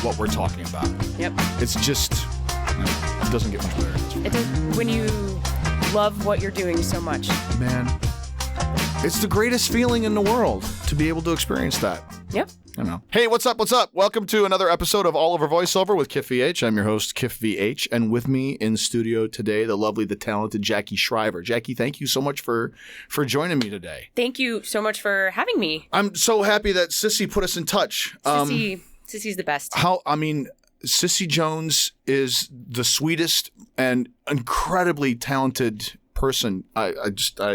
what we're talking about. Yep. It's just, it doesn't get much better. It does, when you love what you're doing so much. Man, it's the greatest feeling in the world to be able to experience that. Yep. I know. Hey, what's up? What's up? Welcome to another episode of All Over Voiceover with Kiff VH. I'm your host, Kiff VH, and with me in studio today, the lovely, the talented Jacquie Shriver. Jacquie, thank you so much for joining me today. Thank you so much for having me. I'm so happy that Sissy put us in touch. Sissy's the best. Sissy Jones is the sweetest and incredibly talented person. I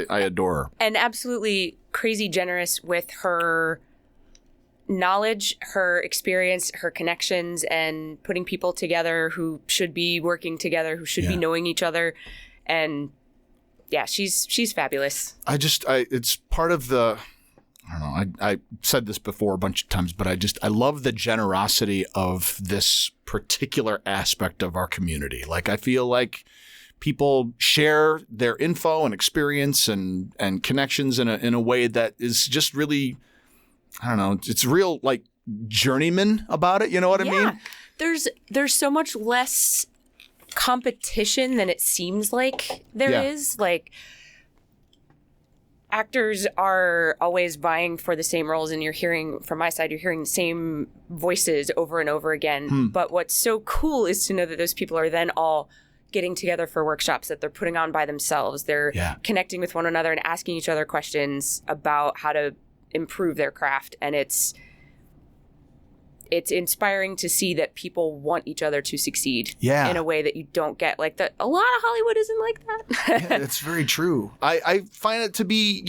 adore her. And absolutely crazy generous with her knowledge, her experience, her connections, and putting people together who should be working together, who should be knowing each other. And yeah, she's fabulous. It's part of the, I don't know, I said this before a bunch of times, but I love the generosity of this particular aspect of our community. Like, I feel like people share their info and experience and connections in a way that is just really, I don't know, it's real, like, journeyman about it. You know what I mean? There's so much less competition than it seems like there is. Like, actors are always vying for the same roles, and you're hearing, from my side, you're hearing the same voices over and over again. But what's so cool is to know that those people are then all getting together for workshops that they're putting on by themselves. They're connecting with one another and asking each other questions about how to improve their craft. And it's inspiring to see that people want each other to succeed in a way that you don't get. Like, that a lot of Hollywood isn't like that. Yeah, it's very true. I find it to be,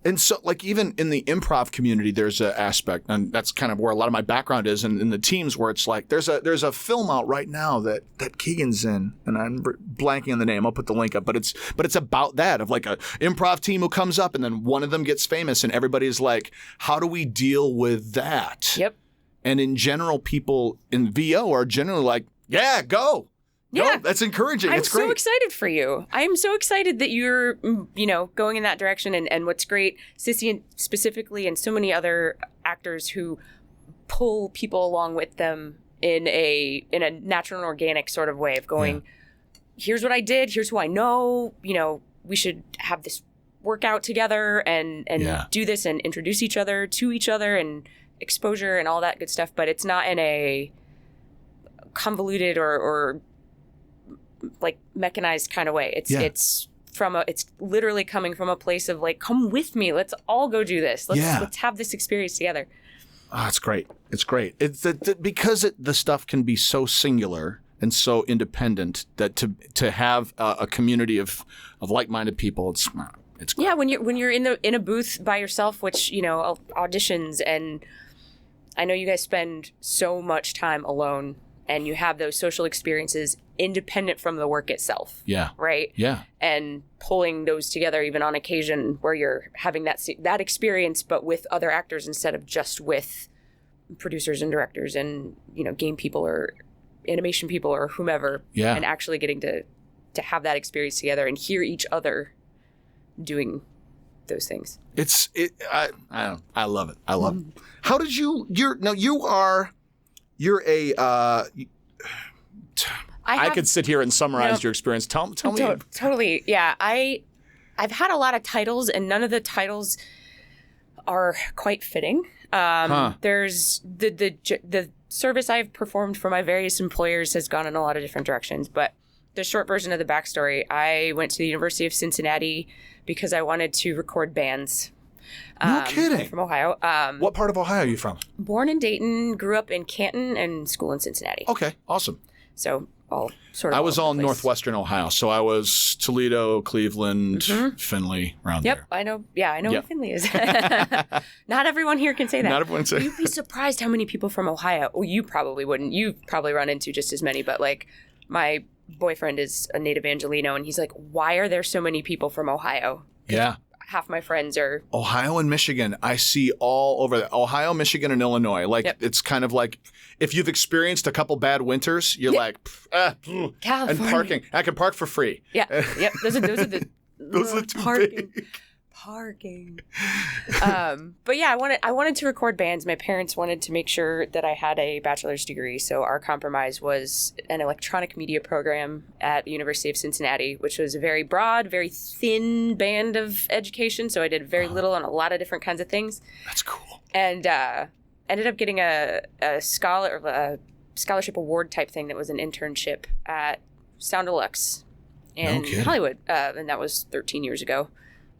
and so, like, even in the improv community, there's an aspect, and that's kind of where a lot of my background is, in the teams, where it's like there's a film out right now that Keegan's in, and I'm blanking on the name. I'll put the link up, but it's about that, of like a improv team who comes up, and then one of them gets famous, and everybody's like, how do we deal with that? Yep. And in general, people in VO are generally like, yeah, go. Yeah, no, that's encouraging. I'm it's great. so excited for you. I'm so excited that you're, going in that direction. And what's great, Sissy specifically, and so many other actors who pull people along with them in a natural and organic sort of way of going, here's what I did, here's who I know, we should have this workout together and do this and introduce each other to each other and exposure and all that good stuff. But it's not in a convoluted or like mechanized kind of way. It's literally coming from a place of like, come with me, let's all go do this. Let's have this experience together. Oh, it's great. It's great. It's because the stuff can be so singular and so independent, that to have a community of like-minded people, it's great. Yeah, when you're in a booth by yourself, which auditions, and I know you guys spend so much time alone, and you have those social experiences independent from the work itself. Yeah. Right? Yeah. And pulling those together even on occasion where you're having that experience, but with other actors instead of just with producers and directors and, game people or animation people or whomever. Yeah. And actually getting to have that experience together and hear each other doing those things. I love it. I love it. How did I could sit here and summarize your experience. Tell me. Totally. Yeah. I've had a lot of titles, and none of the titles are quite fitting. There's the service I've performed for my various employers has gone in a lot of different directions, but the short version of the backstory, I went to the University of Cincinnati because I wanted to record bands. No kidding. I'm from Ohio. What part of Ohio are you from? Born in Dayton, grew up in Canton, and school in Cincinnati. Okay, awesome. So all sort of. I was all northwestern Ohio, so I was Toledo, Cleveland, Findlay, around there. Yep, I know. Yeah, I know where Findlay is. Not everyone here can say that. Not everyone say. You'd be surprised how many people from Ohio. Well, you probably wouldn't. You've probably run into just as many, but like my boyfriend is a native Angelino, and he's like, "Why are there so many people from Ohio?" Yeah. Half my friends are Ohio and Michigan. I see all over there. Ohio, Michigan, and Illinois. Like it's kind of like if you've experienced a couple bad winters, you're like, and parking. I can park for free. Yeah, yep. Those are the those are too parking. big. Parking. But yeah, I wanted to record bands. My parents wanted to make sure that I had a bachelor's degree, so our compromise was an electronic media program at the University of Cincinnati, which was a very broad, very thin band of education. So I did very little on a lot of different kinds of things. That's cool. And ended up getting a scholarship award type thing that was an internship at Sound Deluxe in Hollywood, and that was 14 years ago.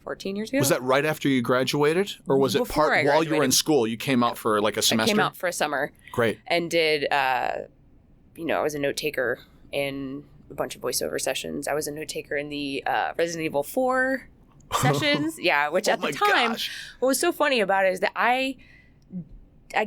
Was that right after you graduated, or was it while you were in school? You came out for like a semester? I came out for a summer. Great. And did, I was a note taker in a bunch of voiceover sessions. I was a note taker in the Resident Evil 4 sessions. Yeah, which at the time, what was so funny about it is that I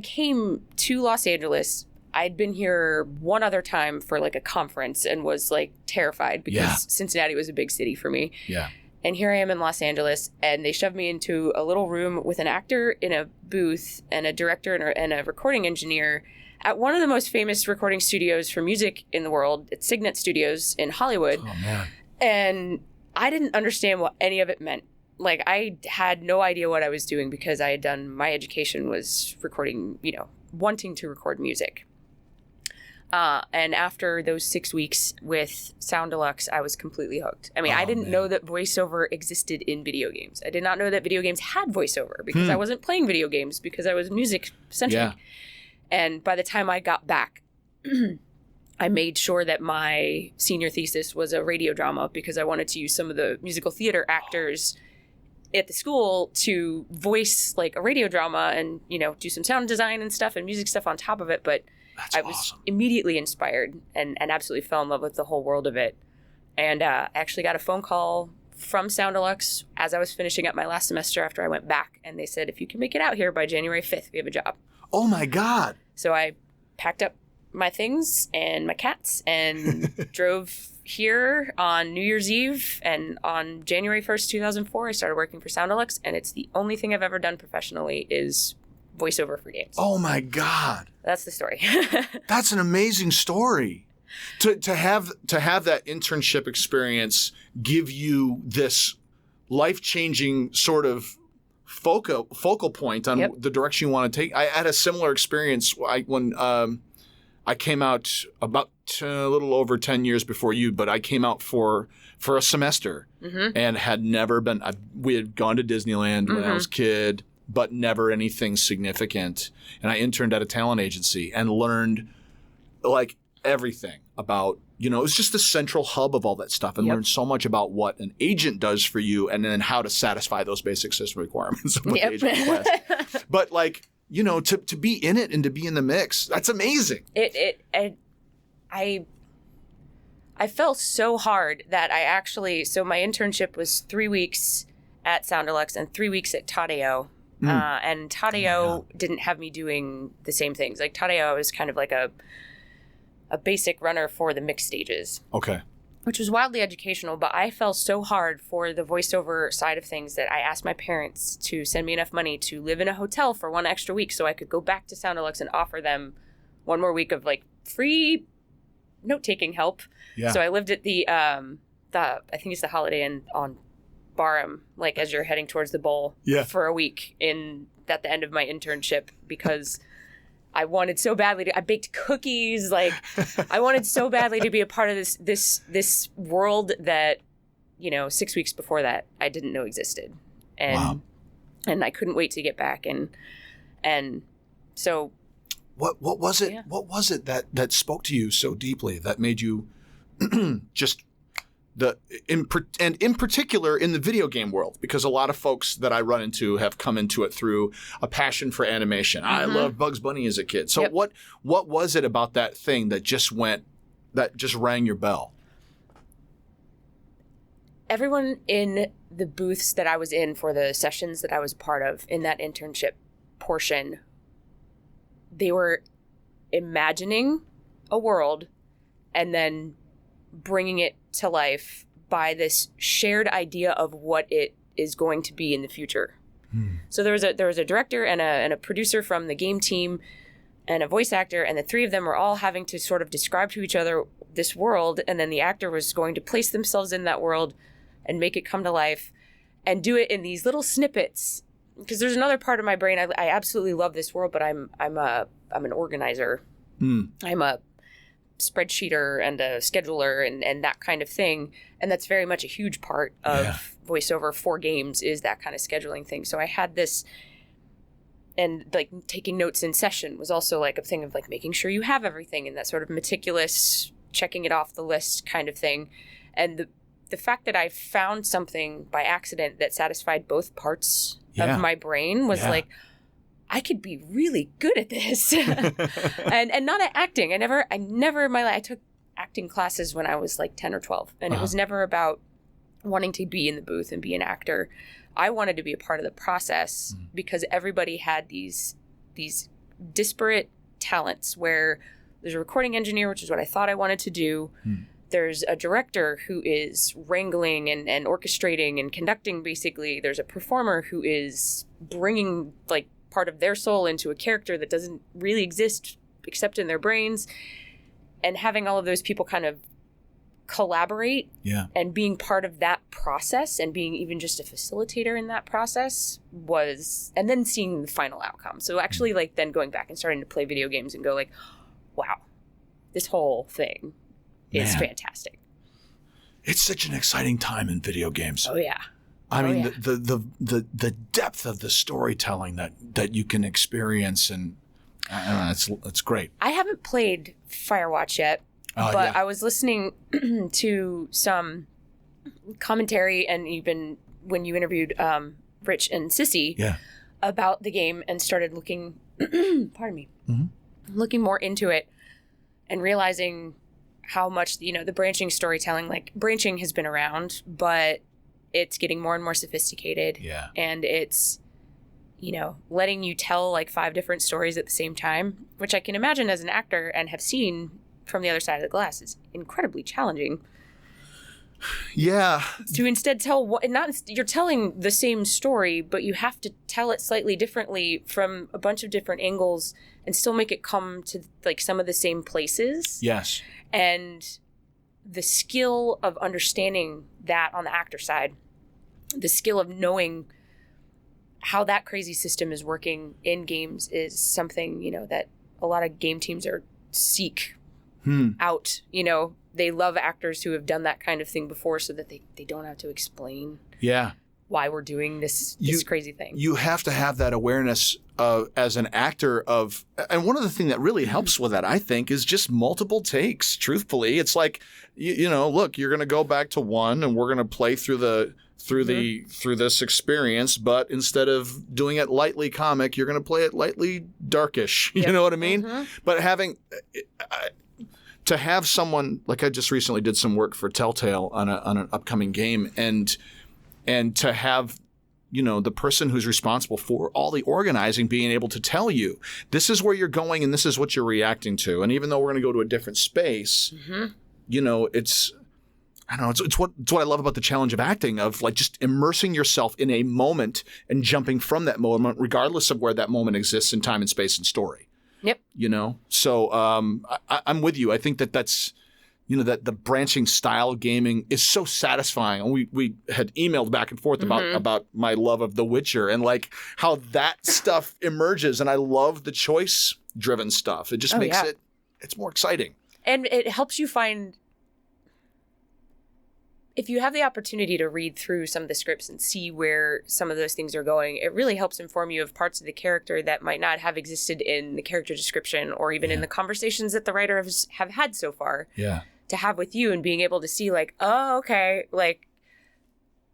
came to Los Angeles. I'd been here one other time for like a conference and was like terrified because Cincinnati was a big city for me. Yeah. And here I am in Los Angeles, and they shoved me into a little room with an actor in a booth and a director and a recording engineer at one of the most famous recording studios for music in the world. It's Signet Studios in Hollywood. Oh, man. And I didn't understand what any of it meant. Like, I had no idea what I was doing because I had done, my education was recording, wanting to record music. And after those 6 weeks with Sound Deluxe, I was completely hooked. I mean, I didn't know that voiceover existed in video games. I did not know that video games had voiceover because I wasn't playing video games because I was music-centric. Yeah. And by the time I got back, I made sure that my senior thesis was a radio drama because I wanted to use some of the musical theater actors at the school to voice like a radio drama and, do some sound design and stuff and music stuff on top of it. But I was immediately inspired and absolutely fell in love with the whole world of it. And I actually got a phone call from Sound Deluxe as I was finishing up my last semester after I went back. And they said, if you can make it out here by January 5th, we have a job. Oh, my God. So I packed up my things and my cats and drove here on New Year's Eve. And on January 1st, 2004, I started working for Sound Deluxe. And it's the only thing I've ever done professionally is voiceover for games. Oh, my God. That's the story. That's an amazing story. To have that internship experience give you this life-changing sort of focal point on the direction you want to take. I had a similar experience when I came out about a little over 10 years before you, but I came out for a semester and had never been. We had gone to Disneyland when I was a kid, but never anything significant. And I interned at a talent agency and learned like everything about, it was just the central hub of all that stuff and learned so much about what an agent does for you and then how to satisfy those basic system requirements of what the agent requests. But like, to be in it and to be in the mix, that's amazing. I felt so hard that so my internship was 3 weeks at Sound Deluxe and 3 weeks at Tadeo. And Tadeo didn't have me doing the same things. Like Tadeo was kind of like a basic runner for the mix stages. Okay. Which was wildly educational, but I fell so hard for the voiceover side of things that I asked my parents to send me enough money to live in a hotel for 1 extra week so I could go back to Sound Deluxe and offer them 1 more week of like free note-taking help. Yeah. So I lived at the I think it's the Holiday Inn on Barham, like as you're heading towards the bowl for a week at the end of my internship because I wanted so badly I baked cookies. Like I wanted so badly to be a part of this world that, 6 weeks before that I didn't know existed. And I couldn't wait to get back. And so what was it? Yeah. What was it that spoke to you so deeply that made you just in particular in the video game world, because a lot of folks that I run into have come into it through a passion for animation. I loved Bugs Bunny as a kid. So what was it about that thing that just rang your bell? Everyone in the booths that I was in for the sessions that I was part of in that internship portion, they were imagining a world and then bringing it to life by this shared idea of what it is going to be in the future. So there was a director and a producer from the game team and a voice actor, and the 3 of them were all having to sort of describe to each other this world, and then the actor was going to place themselves in that world and make it come to life. and do it in these little snippets. Because there's another part of my brain. I absolutely love this world, but I'm an organizer. I'm a spreadsheeter and a scheduler and that kind of thing. And that's very much a huge part of voiceover for games, is that kind of scheduling thing. So I had this, and like taking notes in session was also like a thing of like making sure you have everything and that sort of meticulous checking it off the list kind of thing. And the fact that I found something by accident that satisfied both parts of my brain was like, I could be really good at this. and not at acting. I never in my life, I took acting classes when I was like 10 or 12. And it was never about wanting to be in the booth and be an actor. I wanted to be a part of the process because everybody had these disparate talents where there's a recording engineer, which is what I thought I wanted to do. There's a director who is wrangling and orchestrating and conducting, basically. There's a performer who is bringing like part of their soul into a character that doesn't really exist except in their brains. And having all of those people kind of collaborate and being part of that process and being even just a facilitator in that process was, and then seeing the final outcome. So actually like then going back and starting to play video games and go like, wow, this whole thing is fantastic. It's such an exciting time in video games. Oh yeah. I mean, the depth of the storytelling that you can experience, and I don't know, it's great. I haven't played Firewatch yet, but I was listening to some commentary, and even when you interviewed Rich and Sissy about the game, and started looking, pardon me, looking more into it, and realizing how much, the branching storytelling, like branching has been around, but it's getting more and more sophisticated. Yeah. And it's, letting you tell like 5 different stories at the same time, which I can imagine as an actor and have seen from the other side of the glass is incredibly challenging. Yeah. To instead tell you're telling the same story, but you have to tell it slightly differently from a bunch of different angles and still make it come to like some of the same places. Yes. And the skill of understanding that on the actor side, the skill of knowing how that crazy system is working in games is something, that a lot of game teams seek out. They love actors who have done that kind of thing before so that they don't have to explain why we're doing this crazy thing. You have to have that awareness as an actor and one of the things that really helps with that, I think, is just multiple takes. Truthfully, it's like, look, you're going to go back to one and we're going to play through this experience, but instead of doing it lightly comic, you're going to play it lightly darkish. You know what I mean? But to have someone, like I just recently did some work for Telltale on an upcoming game, and to have, the person who's responsible for all the organizing being able to tell you, this is where you're going and this is what you're reacting to. And even though we're going to go to a different space, it's, I don't know, it's what I love about the challenge of acting, of like just immersing yourself in a moment and jumping from that moment, regardless of where that moment exists in time and space and story. Yep. So I'm with you. I think that's, that the branching style gaming is so satisfying. And we had emailed back and forth about my love of The Witcher and like how that stuff emerges. And I love the choice driven stuff. It just makes it's more exciting. And it helps you find, if you have the opportunity to read through some of the scripts and see where some of those things are going, it really helps inform you of parts of the character that might not have existed in the character description or even in the conversations that the writer have had so far. Yeah. To have with you, and being able to see like, oh, okay, like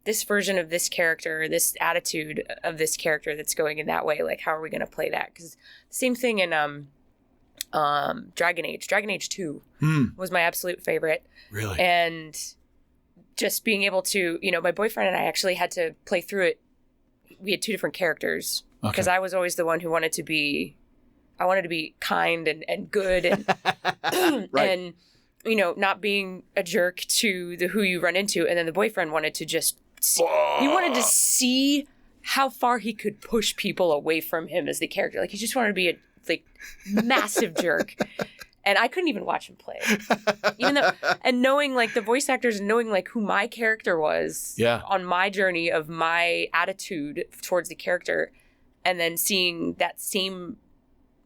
this version of this character, this attitude of this character that's going in that way, like how are we going to play that? Because same thing in Dragon Age 2 was my absolute favorite. Really? And just being able to, my boyfriend and I actually had to play through it. We had 2 different characters because I was always the one who wanted to be kind and good and right. And not being a jerk to who you run into. And then the boyfriend wanted to just, he wanted to see how far he could push people away from him as the character. Like he just wanted to be a massive jerk. And I couldn't even watch him play. Even though, and knowing like the voice actors and knowing like who my character was on my journey of my attitude towards the character, and then seeing that same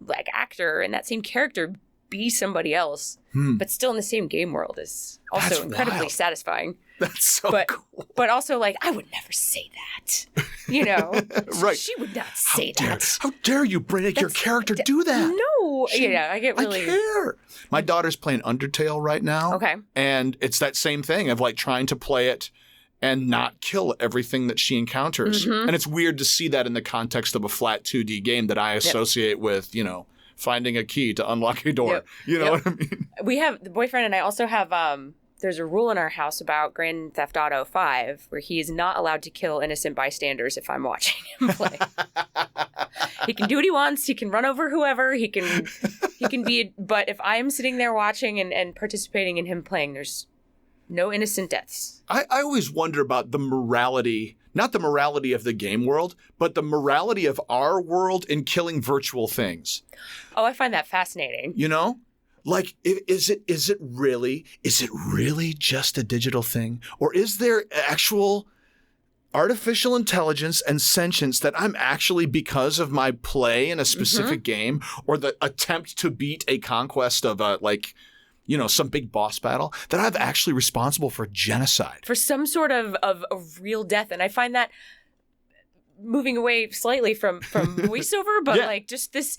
like actor and that same character be somebody else, but still in the same game world is also That's incredibly wild. satisfying. That's so cool. But also like, I would never say that, you know? Right. She would not say that. How dare you make your character do that? No. I get really... I care. My daughter's playing Undertale right now. Okay. And it's that same thing of like trying to play it and not kill everything that she encounters. And it's weird to see that in the context of a flat 2D game that I associate with, you know, finding a key to unlock a door. You know what I mean? We have, the boyfriend and I also have, there's a rule in our house about Grand Theft Auto 5 where he is not allowed to kill innocent bystanders if I'm watching him play. He can do what he wants. He can run over whoever. He can be, but if I'm sitting there watching and participating in him playing, there's no innocent deaths. I always wonder about the morality, not the morality of the game world, but the morality of our world in killing virtual things. Oh, I find that fascinating. You know? Like, is it really just a digital thing? Or is there actual artificial intelligence and sentience that I'm actually, because of my play in a specific game or the attempt to beat a conquest of some big boss battle, that I'm actually responsible for genocide? For some sort of real death. And I find that moving away slightly from voiceover, but like just this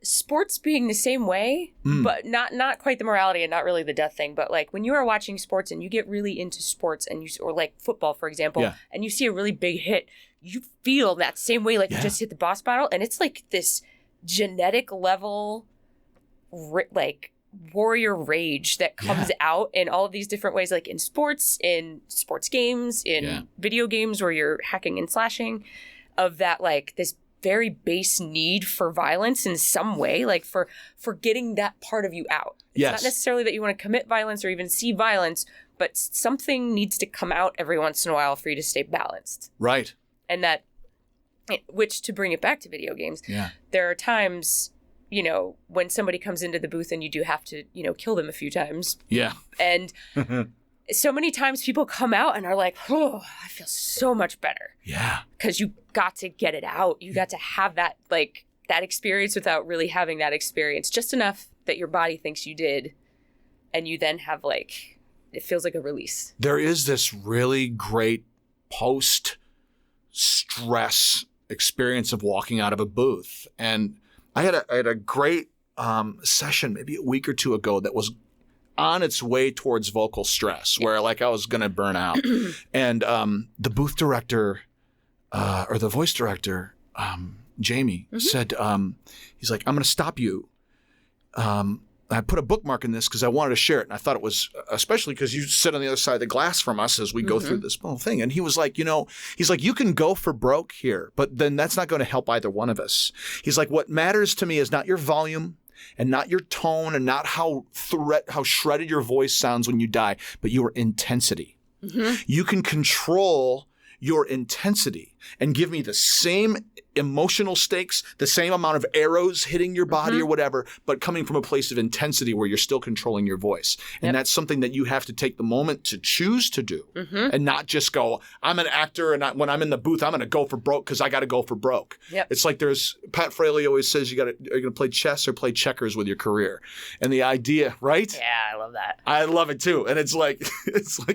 sports being the same way, but not quite the morality and not really the death thing. But like when you are watching sports and you get really into sports and or like football, for example, and you see a really big hit, you feel that same way like you just hit the boss battle. And it's like this genetic level, like warrior rage that comes out in all of these different ways, like in sports games, in video games where you're hacking and slashing, of that like this very base need for violence in some way, like for getting that part of you out. It's not necessarily that you want to commit violence or even see violence, but something needs to come out every once in a while for you to stay balanced. Right. And that, which to bring it back to video games, there are times, you know, when somebody comes into the booth and you do have to, you know, kill them a few times. Yeah. And so many times people come out and are like, oh, I feel so much better. Yeah. Because you got to get it out. You got to have that, like, that experience without really having that experience. Just enough that your body thinks you did. And you then have, like, it feels like a release. There is this really great post-stress experience of walking out of a booth. And I had a great session maybe a week or two ago that was on its way towards vocal stress, where like I was going to burn out. And the booth director or the voice director, Jamie, said, he's like, I'm going to stop you. I put a bookmark in this because I wanted to share it. And I thought it was, especially because you sit on the other side of the glass from us as we go through this whole thing. And he was like, you know, he's like, you can go for broke here, but then that's not going to help either one of us. He's like, what matters to me is not your volume and not your tone and not how shredded your voice sounds when you die, but your intensity. You can control your intensity and give me the same emotional stakes, the same amount of arrows hitting your body or whatever, but coming from a place of intensity where you're still controlling your voice. And that's something that you have to take the moment to choose to do and not just go, I'm an actor and when I'm in the booth, I'm going to go for broke because I got to go for broke. It's like Pat Fraley always says you're going to play chess or play checkers with your career. And the idea, right? Yeah, I love that. I love it too. And it's like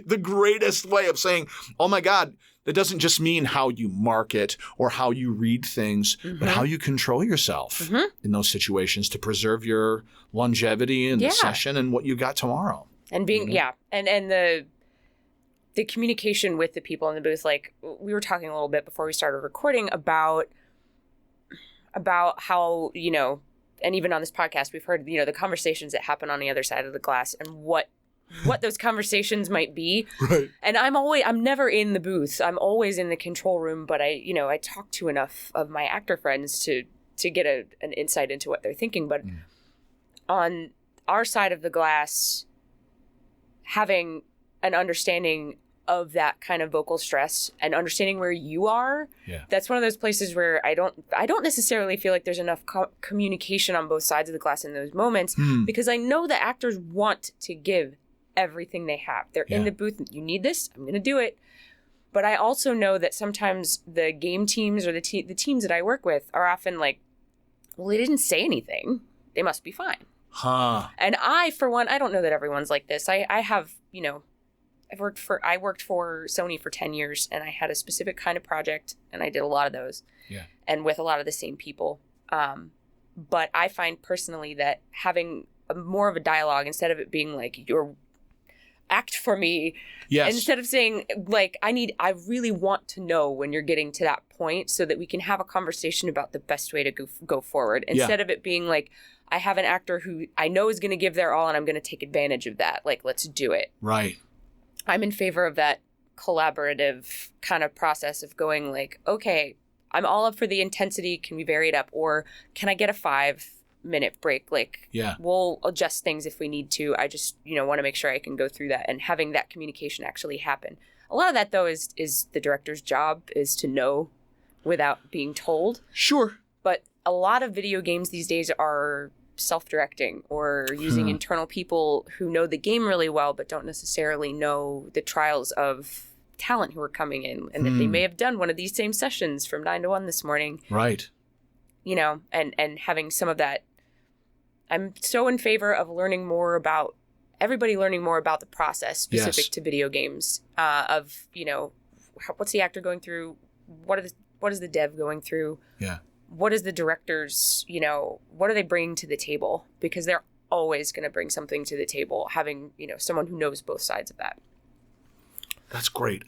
the greatest way of saying, oh my God, that doesn't just mean how you market or how you read things, but how you control yourself in those situations to preserve your longevity in the session and what you got tomorrow. And being, and the communication with the people in the booth, like we were talking a little bit before we started recording about how, you know, and even on this podcast, we've heard, you know, the conversations that happen on the other side of the glass and what those conversations might be. Right. And I'm never in the booth. I'm always in the control room, but I talk to enough of my actor friends to get an insight into what they're thinking. But on our side of the glass, having an understanding of that kind of vocal stress and understanding where you are. Yeah. That's one of those places where I don't necessarily feel like there's enough communication on both sides of the glass in those moments, because I know that actors want to give everything they have. They're in the booth. You need this, I'm going to do it. But I also know that sometimes the game teams or the teams that I work with are often like, well, they didn't say anything. They must be fine. Huh. And I, for one, I don't know that everyone's like this. I have, I worked for Sony for 10 years, and I had a specific kind of project, and I did a lot of those. Yeah. And with a lot of the same people. But I find personally that having more of a dialogue, instead of it being like, you're act for me. Yes. Instead of saying like, I really want to know when you're getting to that point so that we can have a conversation about the best way to go forward. Instead of it being like, I have an actor who I know is going to give their all and I'm going to take advantage of that. Like, let's do it. Right. I'm in favor of that collaborative kind of process of going like, okay, I'm all up for the intensity. Can we vary it up? Or can I get a 5-minute break? Like, we'll adjust things if we need to. I just, want to make sure I can go through that, and having that communication actually happen. A lot of that, though, is the director's job, is to know without being told. Sure. But a lot of video games these days are self-directing or using internal people who know the game really well but don't necessarily know the trials of talent who are coming in, and that they may have done one of these same sessions from 9 to 1 this morning. Right. And having some of that. I'm so in favor of everybody learning more about the process specific to video games, of, what's the actor going through? What is the dev going through? Yeah. What is the director's, what are they bringing to the table? Because they're always going to bring something to the table, having, someone who knows both sides of that. That's great.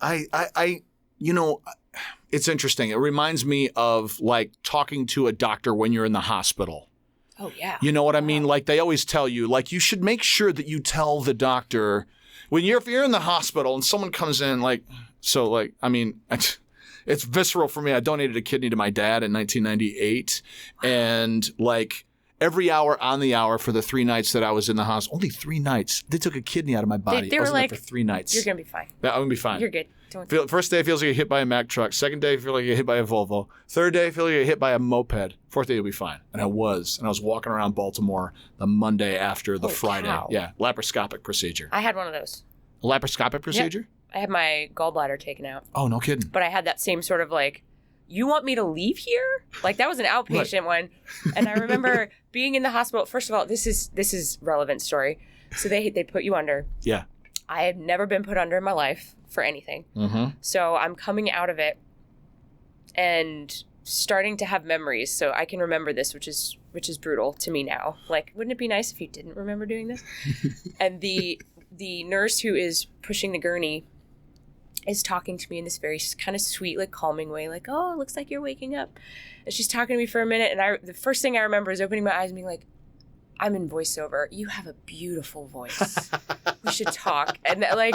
It's interesting. It reminds me of like talking to a doctor when you're in the hospital. Oh, yeah. You know what I mean? Like they always tell you, like you should make sure that you tell the doctor if you're in the hospital and someone comes in it's visceral for me. I donated a kidney to my dad in 1998. Wow. And like every hour on the hour for the 3 nights that I was in the hospital, only 3 nights, they took a kidney out of my body. They were like, there for 3 nights. You're going to be fine. Yeah, I'm going to be fine. You're good. First day feels like you're hit by a Mack truck. Second day, feel like you're hit by a Volvo. Third day, feel like you're hit by a moped. Fourth day, you'll be fine. And I was. And I was walking around Baltimore the Monday after the Friday. Cow. Yeah, laparoscopic procedure. I had one of those. A laparoscopic procedure? Yep. I had my gallbladder taken out. Oh, no kidding. But I had that same sort of like, you want me to leave here? Like that was an outpatient one. And I remember being in the hospital. First of all, this is relevant story. So they put you under. Yeah. I had never been put under in my life for anything. Mm-hmm. So I'm coming out of it and starting to have memories. So I can remember this, which is brutal to me now. Like, wouldn't it be nice if you didn't remember doing this? And the nurse who is pushing the gurney is talking to me in this very kind of sweet, like calming way, like, oh, it looks like you're waking up. And she's talking to me for a minute. And the first thing I remember is opening my eyes and being like, I'm in voiceover. You have a beautiful voice. We should talk. And like,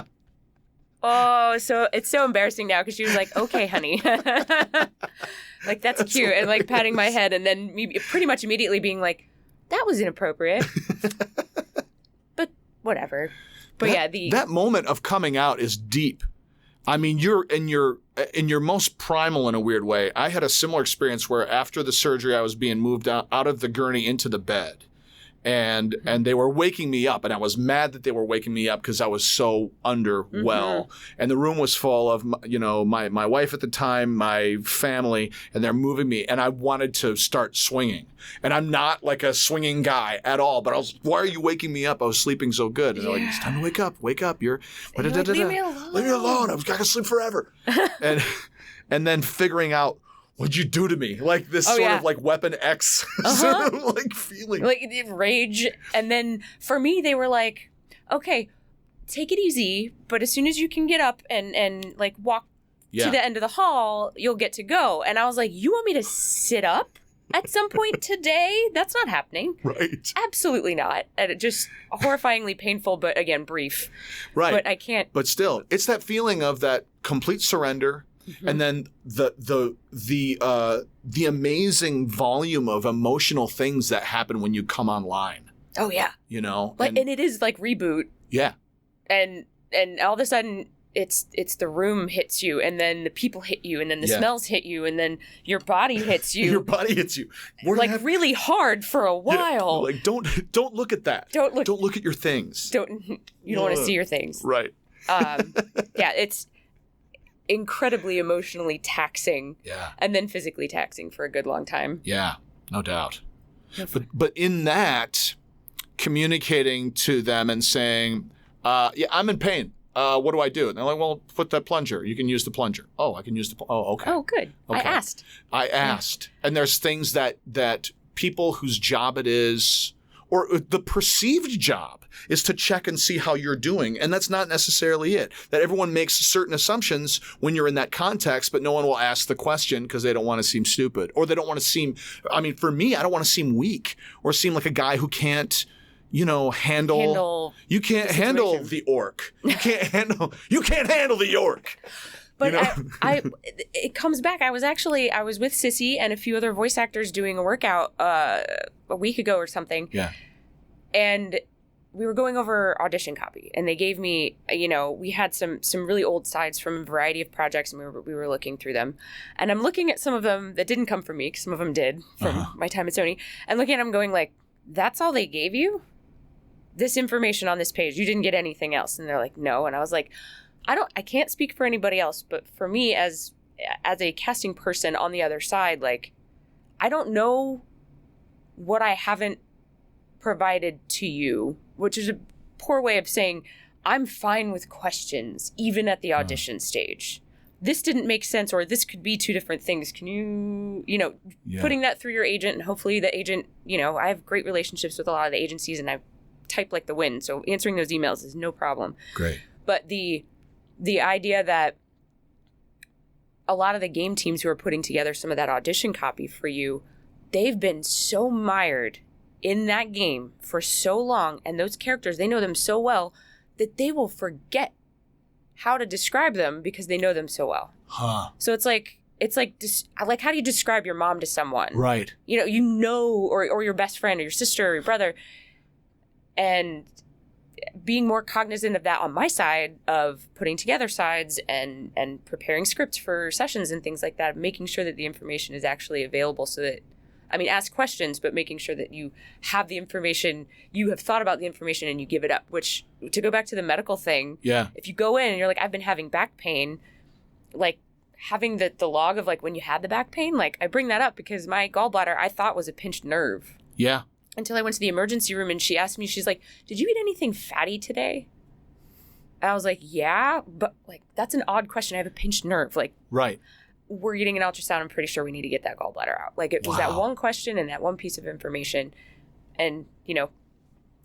oh, so it's so embarrassing now because she was like, okay, honey. Like, that's cute. Hilarious. And like patting my head and then me pretty much immediately being like, that was inappropriate. But whatever. But that moment of coming out is deep. I mean, you're in your most primal in a weird way. I had a similar experience where after the surgery, I was being moved out of the gurney into the bed. And they were waking me up, and I was mad that they were waking me up because I was so underwell. And the room was full of, my wife at the time, my family, and they're moving me, and I wanted to start swinging. And I'm not like a swinging guy at all, but I was, why are you waking me up? I was sleeping so good. And they're like, it's time to wake up. Wake up. You're like, leave me alone. Leave me alone. I've got to sleep forever. and then figuring out, what'd you do to me? Like this sort of like Weapon X sort of like feeling. Like rage. And then for me, they were like, okay, take it easy. But as soon as you can get up and like walk to the end of the hall, you'll get to go. And I was like, you want me to sit up at some point today? That's not happening. Right. Absolutely not. And it just horrifyingly painful, but again, brief. Right. But I can't. But still, it's that feeling of that complete surrender. And then the amazing volume of emotional things that happen when you come online. Oh yeah. You know? Like, and it is like reboot. Yeah. And all of a sudden it's the room hits you, and then the people hit you, and then the Yeah. smells hit you, and then your body hits you. Your body hits you. Like really hard for a while. Like don't look at that. Don't look at your things. You don't want to see your things. Right. Yeah, it's incredibly emotionally taxing. Yeah. And then physically taxing for a good long time. Yeah, no doubt. But in that, communicating to them and saying, yeah, I'm in pain. What do I do? And they're like, well, put that plunger. You can use the plunger. Oh, I can use the oh, okay. Oh, good. Okay. I asked. And there's things that people whose job it is, or the perceived job is to check and see how you're doing. And that's not necessarily it. That everyone makes certain assumptions when you're in that context, but no one will ask the question because they don't want to seem stupid, or they don't want to seem, I mean, for me, I don't want to seem weak or seem like a guy who can't, handle you can't handle the orc. You can't handle the orc. But it comes back. I was with Sissy and a few other voice actors doing a workout a week ago or something. Yeah. And we were going over audition copy, and they gave me, we had some really old sides from a variety of projects, and we were looking through them. And I'm looking at some of them that didn't come from me, because some of them did from my time at Sony, and looking at them going like, that's all they gave you? This information on this page, you didn't get anything else? And they're like, no. And I was like, I can't speak for anybody else, but for me as a casting person on the other side, like, I don't know what I haven't provided to you, which is a poor way of saying I'm fine with questions, even at the audition stage. This didn't make sense, or this could be two different things. Can you, putting that through your agent, and hopefully the agent, I have great relationships with a lot of the agencies, and I type like the wind, so answering those emails is no problem. Great. But the idea that a lot of the game teams who are putting together some of that audition copy for you, they've been so mired in that game for so long, and those characters, they know them so well that they will forget how to describe them because they know them so well. So it's like how do you describe your mom to someone? Right. Or your best friend or your sister or your brother. And being more cognizant of that on my side of putting together sides and preparing scripts for sessions and things like that, making sure that the information is actually available so that, ask questions, but making sure that you have the information, you have thought about the information and you give it up, which, to go back to the medical thing, if you go in and you're like, I've been having back pain, like having the log of like when you had the back pain, like I bring that up because my gallbladder I thought was a pinched nerve. Yeah. Until I went to the emergency room and she asked me, she's like, did you eat anything fatty today? And I was like, yeah, but like, that's an odd question. I have a pinched nerve. Like, right. We're getting an ultrasound. I'm pretty sure we need to get that gallbladder out. Like, it was that one question and that one piece of information. And,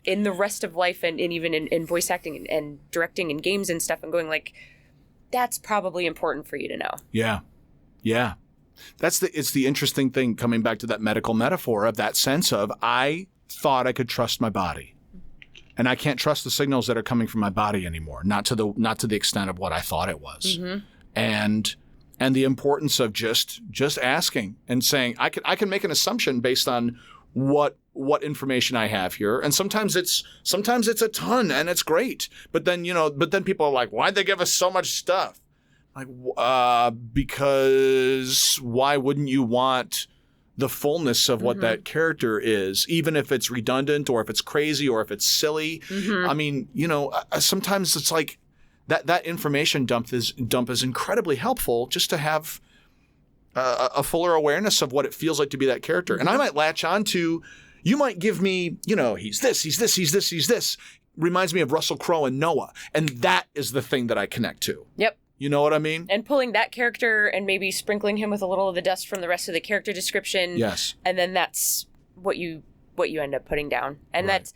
in the rest of life and even in voice acting and directing and games and stuff, I'm going like, that's probably important for you to know. Yeah. Yeah. It's the interesting thing, coming back to that medical metaphor of that sense of, I thought I could trust my body, and I can't trust the signals that are coming from my body anymore. Not to the extent of what I thought it was. Mm-hmm. And the importance of just asking and saying, I can make an assumption based on what information I have here. And sometimes it's a ton and it's great. But then people are like, why'd they give us so much stuff? Like, because why wouldn't you want the fullness of what that character is, even if it's redundant or if it's crazy or if it's silly? Sometimes it's like that information dump is incredibly helpful just to have a fuller awareness of what it feels like to be that character. And I might latch on to, you might give me, he's this, he's this, he's this, he's this. Reminds me of Russell Crowe and Noah. And that is the thing that I connect to. Yep. You know what I mean? And pulling that character and maybe sprinkling him with a little of the dust from the rest of the character description. Yes. And then that's what you end up putting down. And that's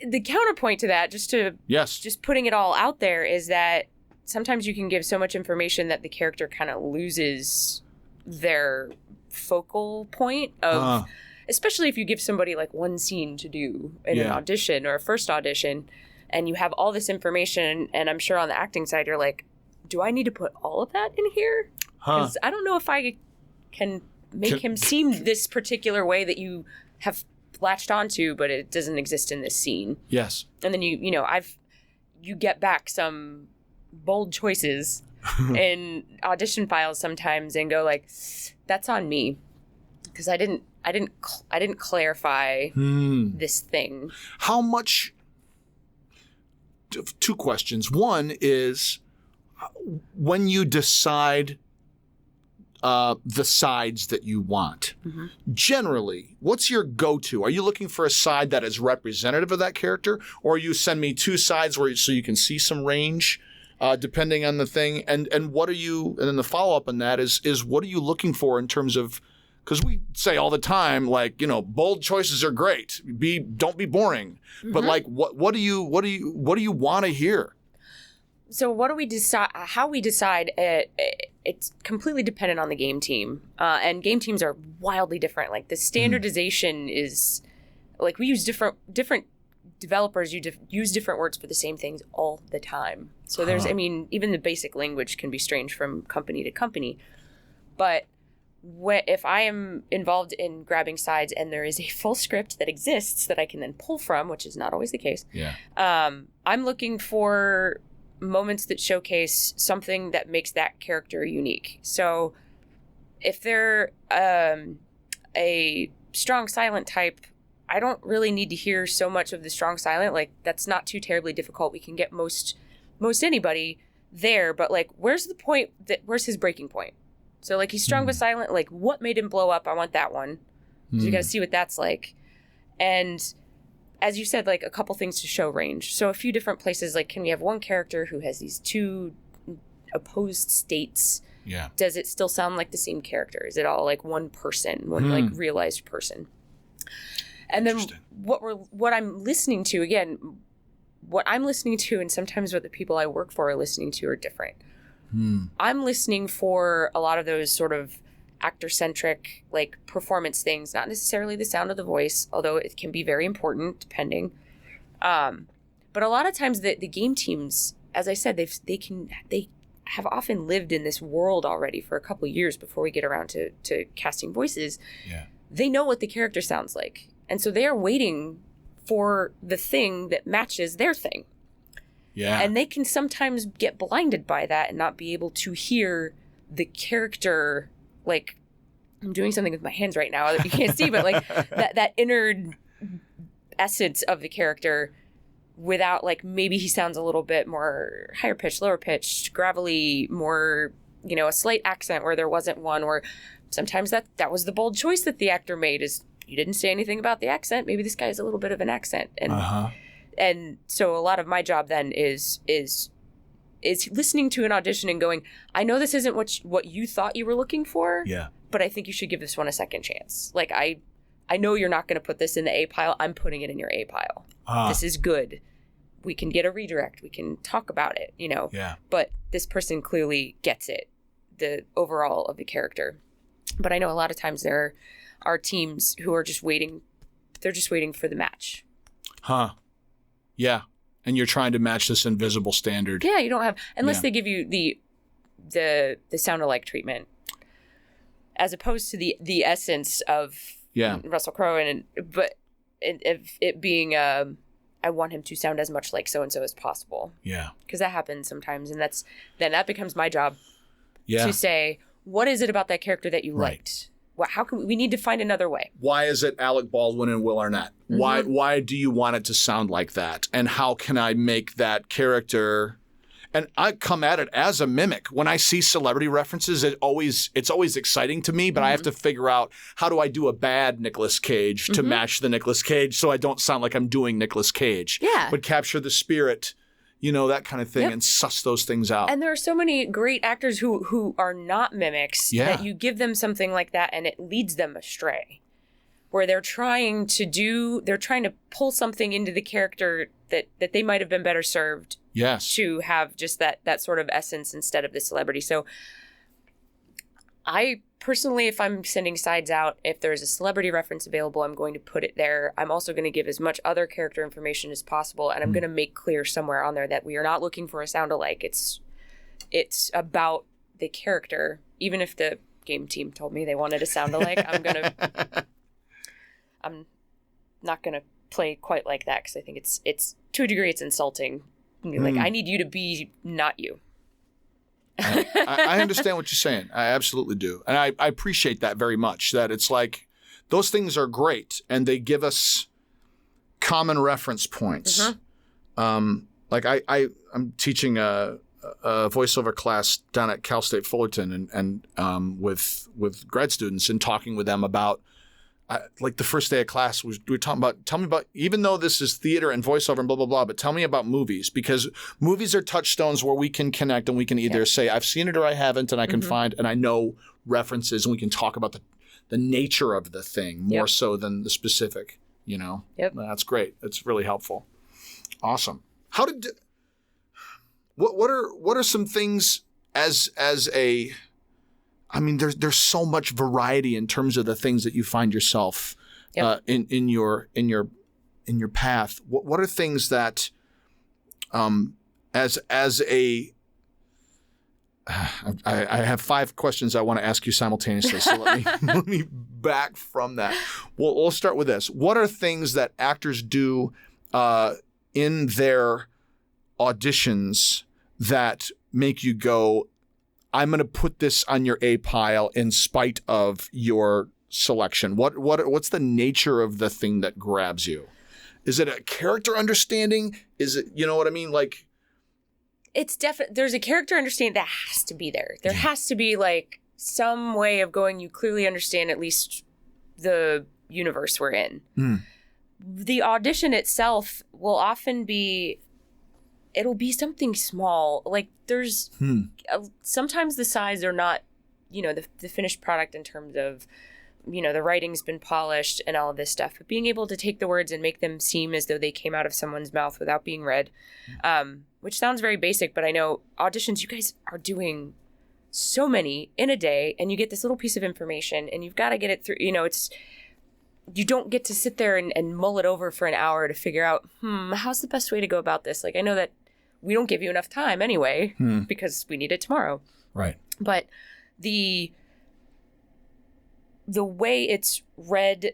the counterpoint to that, just putting it all out there, is that sometimes you can give so much information that the character kind of loses their focal point of, especially if you give somebody like one scene to do in an audition or a first audition, and you have all this information, and I'm sure on the acting side, you're like, do I need to put all of that in here? Because I don't know if I can make him seem this particular way that you have latched onto, but it doesn't exist in this scene. Yes. And then you get back some bold choices in audition files sometimes and go like, that's on me because I didn't clarify this thing. How much? Two questions. One is when you decide the sides that you want. Generally, what's your go-to? Are you looking for a side that is representative of that character, or you send me two sides so you can see some range, depending on the thing? And what are you? And then the follow-up on that is what are you looking for in terms of? Because we say all the time, like, bold choices are great. Don't be boring. But like, what do you want to hear? So what do we decide? How we decide? It's completely dependent on the game team, and game teams are wildly different. Like the standardization is, like we use different developers use different words for the same things all the time. So there's, even the basic language can be strange from company to company. But if I am involved in grabbing sides and there is a full script that exists that I can then pull from, which is not always the case, I'm looking for moments that showcase something that makes that character unique. So if they're a strong silent type, I don't really need to hear so much of the strong silent. Like that's not too terribly difficult. We can get most anybody there, but like where's his breaking point? So like he's strong but silent, like what made him blow up? I want that one. So you got to see what that's like. And as you said, like a couple things to show range. So a few different places, like can we have one character who has these two opposed states? Yeah. Does it still sound like the same character? Is it all like one person, one like realized person? And then what I'm listening to, again, what I'm listening to and sometimes what the people I work for are listening to are different. I'm listening for a lot of those sort of actor-centric, like performance things, not necessarily the sound of the voice, although it can be very important depending. But a lot of times the game teams, as I said, they have often lived in this world already for a couple of years before we get around to casting voices. Yeah. They know what the character sounds like. And so they are waiting for the thing that matches their thing. Yeah. And they can sometimes get blinded by that and not be able to hear the character. Like, I'm doing something with my hands right now that you can't see, but like that inner essence of the character without, like, maybe he sounds a little bit more higher pitched, lower pitched, gravelly, more, a slight accent where there wasn't one, or sometimes that was the bold choice that the actor made is you didn't say anything about the accent. Maybe this guy has a little bit of an accent. And so a lot of my job then is listening to an audition and going, I know this isn't what you thought you were looking for, but I think you should give this one a second chance. Like, I know you're not going to put this in the A pile. I'm putting it in your A pile. This is good. We can get a redirect. We can talk about it, But this person clearly gets it, the overall of the character. But I know a lot of times there are teams who are just waiting. They're just waiting for the match. Yeah. And you're trying to match this invisible standard. Yeah, you don't have, unless they give you the sound-alike treatment, as opposed to the essence of Russell Crowe, but it being I want him to sound as much like so-and-so as possible. Yeah. Because that happens sometimes, and that becomes my job to say, what is it about that character that you liked? How can we need to find another way? Why is it Alec Baldwin and Will Arnett? Why do you want it to sound like that? And how can I make that character? And I come at it as a mimic. When I see celebrity references, it's always exciting to me, but I have to figure out how do I do a bad Nicolas Cage to match the Nicolas Cage so I don't sound like I'm doing Nicolas Cage. Yeah. But capture the spirit, that kind of thing, and suss those things out. And there are so many great actors who are not mimics that you give them something like that and it leads them astray. Where they're trying to pull something into the character that they might have been better served to have just that sort of essence instead of the celebrity. So I personally, if I'm sending sides out, if there's a celebrity reference available, I'm going to put it there. I'm also going to give as much other character information as possible, and I'm going to make clear somewhere on there that we are not looking for a sound-alike. It's about the character. Even if the game team told me they wanted a sound-alike, I'm not going to play quite like that because I think it's to a degree it's insulting Like, I need you to be not you. I understand what you're saying. I absolutely do. And I appreciate that very much, that it's like those things are great and they give us common reference points. Like I'm teaching a voiceover class down at Cal State Fullerton and with grad students and talking with them about like the first day of class we were talking about, tell me about, even though this is theater and voiceover and blah, blah, blah, but tell me about movies, because movies are touchstones where we can connect and we can either say, I've seen it or I haven't, and I can find, and I know references, and we can talk about the nature of the thing more so than the specific, you know? That's great. That's really helpful. Awesome. What are some things as a, I mean, there's so much variety in terms of the things that you find yourself in your path. What are things that as a I have 5 questions I want to ask you simultaneously. So let me back from that. We'll start with this. What are things that actors do in their auditions that make you go, I'm going to put this on your A pile in spite of your selection? What's the nature of the thing that grabs you? Is it a character understanding? Is it, you know what I mean? Like, it's definitely, there's a character understanding that has to be there. There has to be like some way of going, you clearly understand at least the universe we're in. The audition itself will often be, it'll be something small. Like there's sometimes the size are not, you know, the finished product in terms of, you know, the writing's been polished and all of this stuff, but being able to take the words and make them seem as though they came out of someone's mouth without being read, which sounds very basic, but I know auditions, you guys are doing so many in a day, and you get this little piece of information and you've got to get it through, you know, you don't get to sit there and mull it over for an hour to figure out, how's the best way to go about this? Like, I know that we don't give you enough time anyway because we need it tomorrow. Right. But the way it's read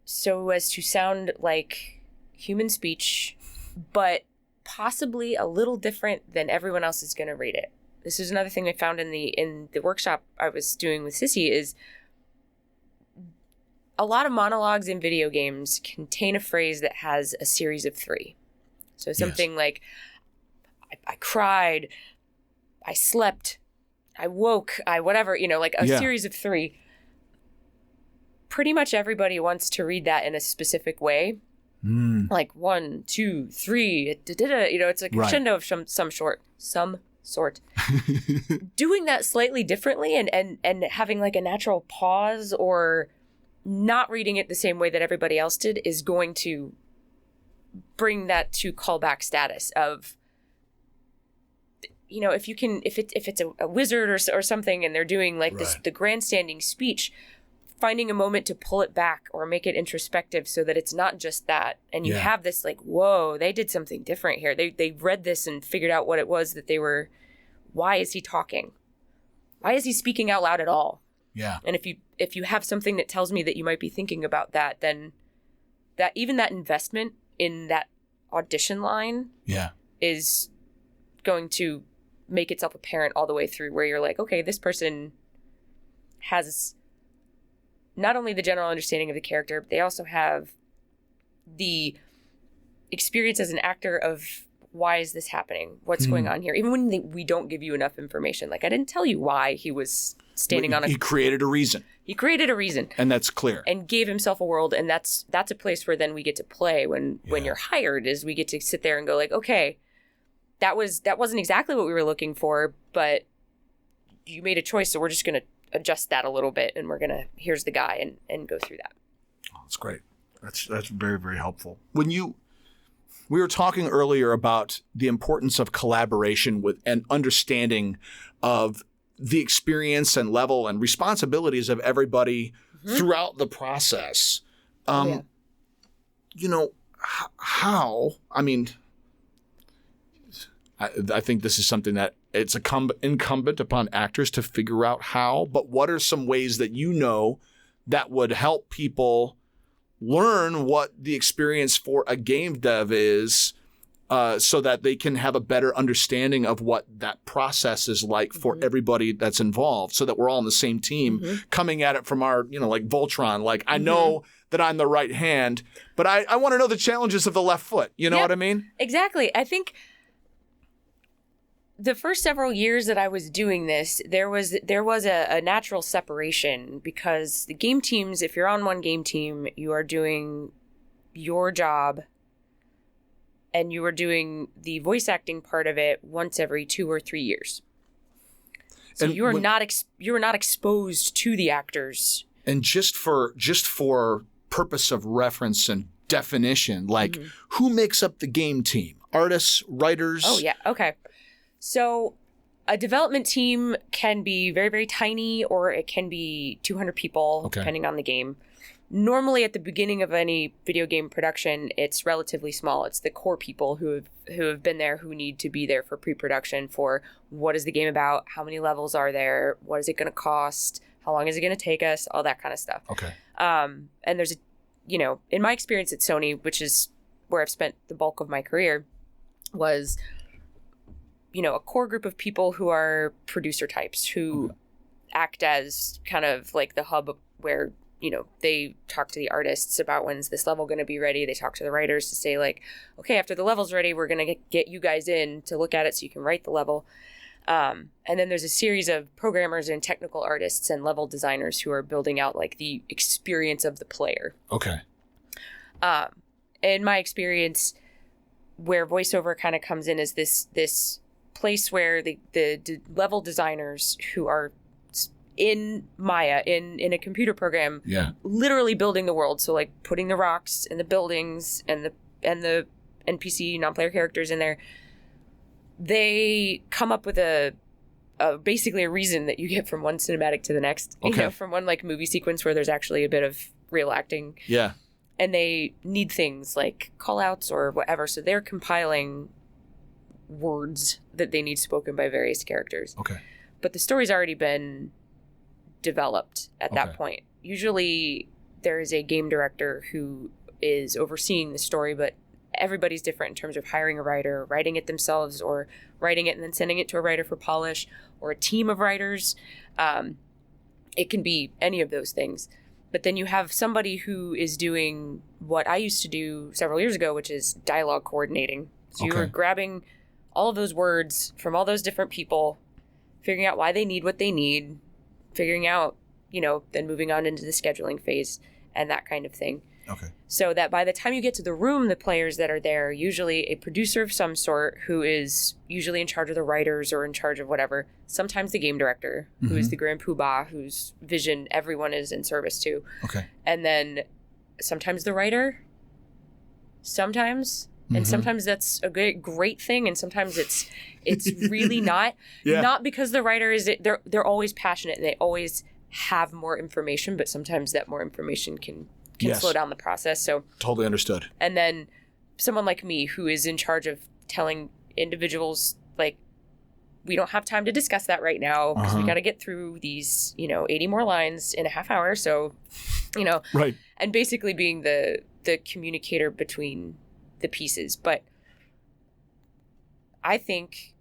so as to sound like human speech, but possibly a little different than everyone else is going to read it. This is another thing I found in the workshop I was doing with Sissy is a lot of monologues in video games contain a phrase that has a series of 3. So something like, I cried, I slept, I woke, I whatever, you know, like a series of 3. Pretty much everybody wants to read that in a specific way. Like 1, 2, 3, you know, it's a crescendo of some sort. Doing that slightly differently and having like a natural pause or not reading it the same way that everybody else did is going to bring that to callback status of, you know, if it's a wizard or something and they're doing like the grandstanding speech, finding a moment to pull it back or make it introspective so that it's not just that. And you have this like, whoa, they did something different here. They read this and figured out what it was that they were, why is he talking? Why is he speaking out loud at all? Yeah. And if you have something that tells me that you might be thinking about that, then that even that investment in that audition line is going to make itself apparent all the way through, where you're like, okay, this person has not only the general understanding of the character, but they also have the experience as an actor of why is this happening? What's going on here? Even when we don't give you enough information. Like, I didn't tell you why he was standing on a... He created a reason. He created a reason. And that's clear. And gave himself a world. And that's a place where then we get to play when you're hired, is we get to sit there and go like, okay, that wasn't exactly what we were looking for, but you made a choice, so we're just going to adjust that a little bit, and we're going to, here's the guy, and go through that. Oh, that's great. That's very, very helpful. We were talking earlier about the importance of collaboration with and understanding of the experience and level and responsibilities of everybody throughout the process. You know, how, I mean, I think this is something that it's incumbent upon actors to figure out how, but what are some ways that you know that would help people learn what the experience for a game dev is so that they can have a better understanding of what that process is like for everybody that's involved, so that we're all on the same team coming at it from our, like Voltron. Like, I know that I'm the right hand, but I want to know the challenges of the left foot. You know what I mean? Exactly. I think the first several years that I was doing this, there was a natural separation, because the game teams, if you're on one game team, you are doing your job and you are doing the voice acting part of it once every 2 or 3 years. So you are not exposed to the actors. And just for purpose of reference and definition, like who makes up the game team? Artists, writers? Oh yeah, okay. So a development team can be very, very tiny, or it can be 200 people, depending on the game. Normally, at the beginning of any video game production, it's relatively small. It's the core people who have been there, who need to be there for pre-production for what is the game about, how many levels are there, what is it going to cost, how long is it going to take us, all that kind of stuff. Okay. And there's in my experience at Sony, which is where I've spent the bulk of my career, was a core group of people who are producer types, who act as kind of like the hub where they talk to the artists about when's this level going to be ready. They talk to the writers to say, like, okay, after the level's ready, we're going to get you guys in to look at it so you can write the level. And then there's a series of programmers and technical artists and level designers who are building out like the experience of the player. Okay. In my experience, where voiceover kind of comes in is this place where the level designers who are in Maya, in a computer program, literally building the world. So like putting the rocks and the buildings and the NPC non-player characters in there, they come up with basically a reason that you get from one cinematic to the next. From one like movie sequence where there's actually a bit of real acting. Yeah. And they need things like call outs or whatever. So they're compiling words that they need spoken by various characters. Okay. But the story's already been developed at that point. Usually there is a game director who is overseeing the story, but everybody's different in terms of hiring a writer, writing it themselves, or writing it and then sending it to a writer for polish, or a team of writers. It can be any of those things. But then you have somebody who is doing what I used to do several years ago, which is dialogue coordinating. So you are grabbing all of those words from all those different people, figuring out why they need what they need, figuring out, then moving on into the scheduling phase and that kind of thing. Okay. So that by the time you get to the room, the players that are there, usually a producer of some sort who is usually in charge of the writers or in charge of whatever, sometimes the game director, who is the grand poobah, whose vision everyone is in service to. Okay. And then sometimes the writer, and sometimes that's a great thing, and sometimes it's really not. Not because the writer they're always passionate and they always have more information, but sometimes that more information can slow down the process. So totally understood. And then someone like me who is in charge of telling individuals, like, we don't have time to discuss that right now because we got to get through these 80 more lines in a half hour. So right. And basically being the communicator between the pieces. But I think,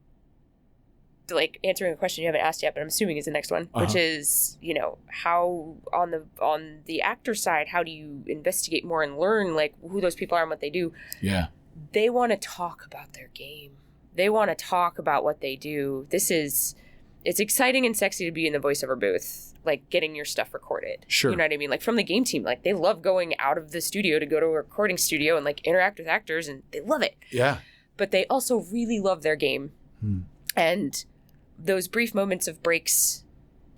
like, answering a question you haven't asked yet, but I'm assuming is the next one, which is, how on the actor side, how do you investigate more and learn like who those people are and what they do? Yeah. They want to talk about their game. They want to talk about what they do. It's exciting and sexy to be in the voiceover booth, like getting your stuff recorded. Sure. You know what I mean? Like from the game team, like they love going out of the studio to go to a recording studio and like interact with actors, and they love it. Yeah. But they also really love their game. And those brief moments of breaks,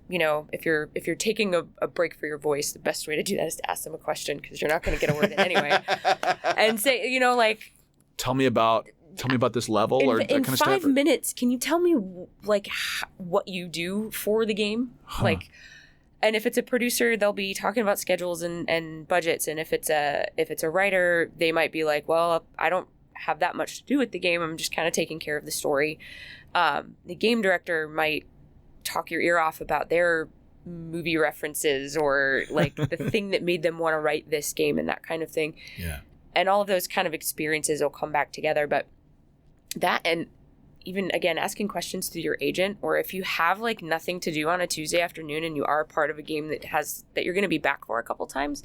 if you're taking a break for your voice, the best way to do that is to ask them a question, because you're not going to get a word in anyway. And say, like, tell me about this level or that kind of stuff. In 5 minutes, can you tell me like what you do for the game? Like, and if it's a producer, they'll be talking about schedules and budgets. And if it's a writer, they might be like, well, I don't have that much to do with the game. I'm just kind of taking care of the story. The game director might talk your ear off about their movie references or like the thing that made them want to write this game and that kind of thing. Yeah. And all of those kind of experiences will come back together. But that, and even again asking questions through your agent, or if you have like nothing to do on a Tuesday afternoon and you are a part of a game that you're going to be back for a couple times,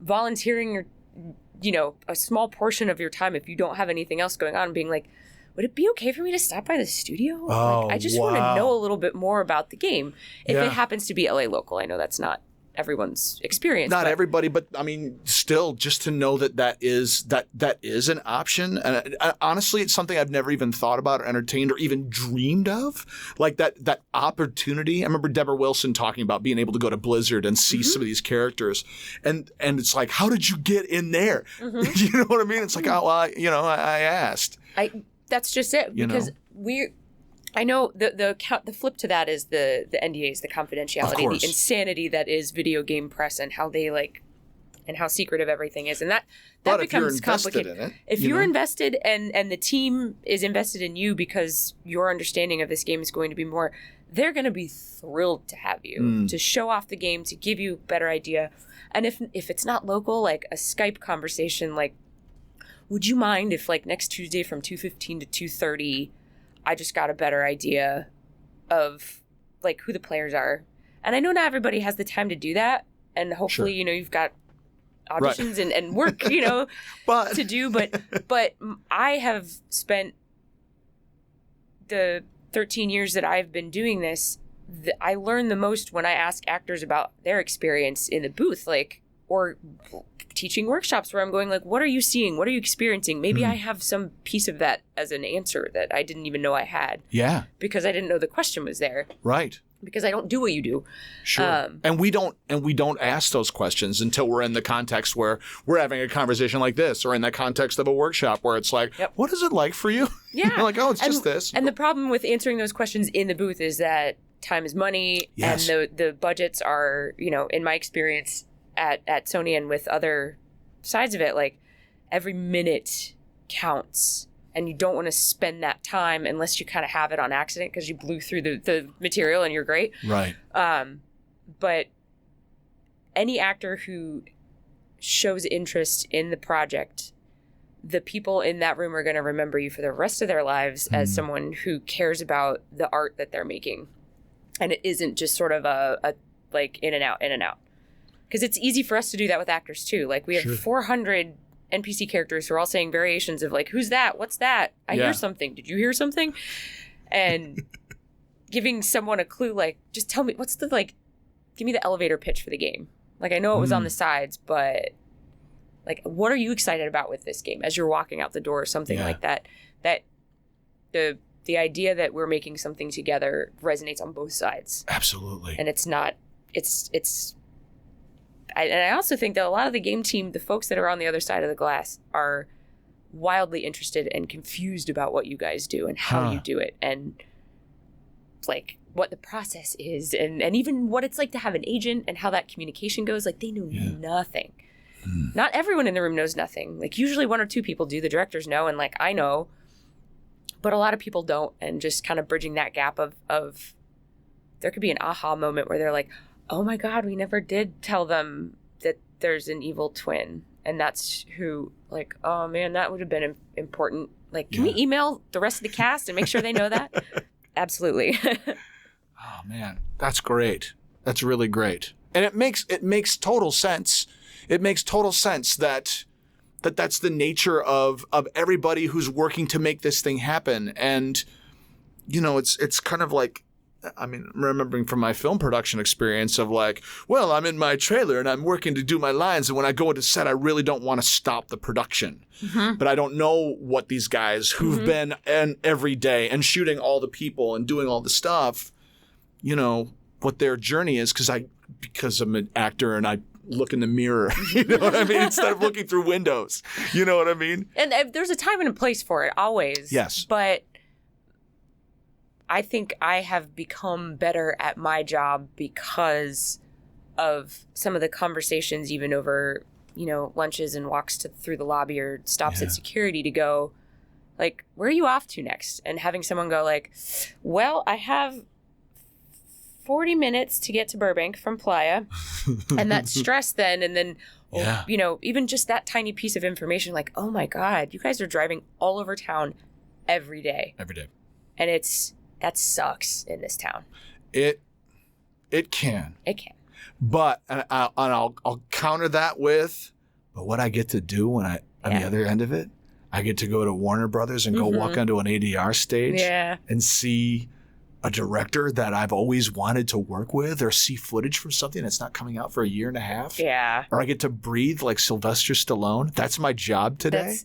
volunteering your, a small portion of your time if you don't have anything else going on, being like, would it be okay for me to stop by the studio? I just want to know a little bit more about the game. If it happens to be LA local, I know that's not everyone's experience. Not everybody, but I mean, still, just to know that is an option. And honestly, it's something I've never even thought about or entertained or even dreamed of. Like that opportunity. I remember Deborah Wilson talking about being able to go to Blizzard and see some of these characters, and it's like, how did you get in there? You know what I mean? It's like, oh, well, I asked. That's just it, because I know the flip to that is the NDAs, the confidentiality, the insanity that is video game press, and how they and how secretive everything is, and that becomes complicated. If you're invested and the team is invested in you because your understanding of this game is going to be more, they're going to be thrilled to have you to show off the game, to give you a better idea. And if it's not local, like a Skype conversation, like, would you mind if like next Tuesday from 2:15 to 2:30, I just got a better idea of like who the players are? And I know not everybody has the time to do that. And hopefully, you've got auditions and work, to do. But I have spent the 13 years that I've been doing this. I learn the most when I ask actors about their experience in the booth, or teaching workshops where I'm going like, what are you seeing? What are you experiencing? Maybe I have some piece of that as an answer that I didn't even know I had. Yeah. Because I didn't know the question was there. Right. Because I don't do what you do. Sure. And we don't ask those questions until we're in the context where we're having a conversation like this, or in the context of a workshop where it's like, what is it like for you? Yeah. You're like, oh, it's just this. And the problem with answering those questions in the booth is that time is money. Yes. And the budgets are, in my experience at Sony and with other sides of it, like every minute counts, and you don't want to spend that time unless you kind of have it on accident because you blew through the material and you're great. Right. But any actor who shows interest in the project, the people in that room are going to remember you for the rest of their lives as someone who cares about the art that they're making. And it isn't just sort of a like in and out. Because it's easy for us to do that with actors, too. Like, we have 400 NPC characters who are all saying variations of, like, who's that? What's that? I hear something. Did you hear something? And giving someone a clue, like, just tell me, give me the elevator pitch for the game. Like, I know it was on the sides, but, like, what are you excited about with this game as you're walking out the door or something like that? That the idea that we're making something together resonates on both sides. Absolutely. And it's not, and I also think that a lot of the game team, the folks that are on the other side of the glass, are wildly interested and confused about what you guys do and how you do it, and like what the process is, and even what it's like to have an agent and how that communication goes. Like, they know nothing. Not everyone in the room knows nothing. Like, usually one or two people do. The directors know, and like I know, but a lot of people don't. And just kind of bridging that gap of there could be an aha moment where they're like, oh my God, we never did tell them that there's an evil twin. And that's who, like, oh man, that would have been important. Like, can we email the rest of the cast and make sure they know that? Absolutely. Oh man, that's great. That's really great. And it makes total sense. It makes total sense that that's the nature of everybody who's working to make this thing happen. And, it's kind of like, I mean, I'm remembering from my film production experience of like, well, I'm in my trailer and I'm working to do my lines. And when I go into set, I really don't want to stop the production. But I don't know what these guys who've been in every day and shooting all the people and doing all the stuff, what their journey is. Because I'm an actor and I look in the mirror, you know what I mean? Instead of looking through windows, you know what I mean? And there's a time and a place for it, always. Yes. But I think I have become better at my job because of some of the conversations, even over, lunches and walks through the lobby or stops at security, to go, like, where are you off to next? And having someone go like, well, I have 40 minutes to get to Burbank from Playa. And that stress then, and then, even just that tiny piece of information, like, oh my God, you guys are driving all over town every day. Every day. And that sucks in this town. It can. It can. But I'll counter that with, but what I get to do when on the other end of it, I get to go to Warner Brothers and go walk onto an ADR stage and see a director that I've always wanted to work with, or see footage from something that's not coming out for a year and a half. Yeah. Or I get to breathe like Sylvester Stallone. That's my job today.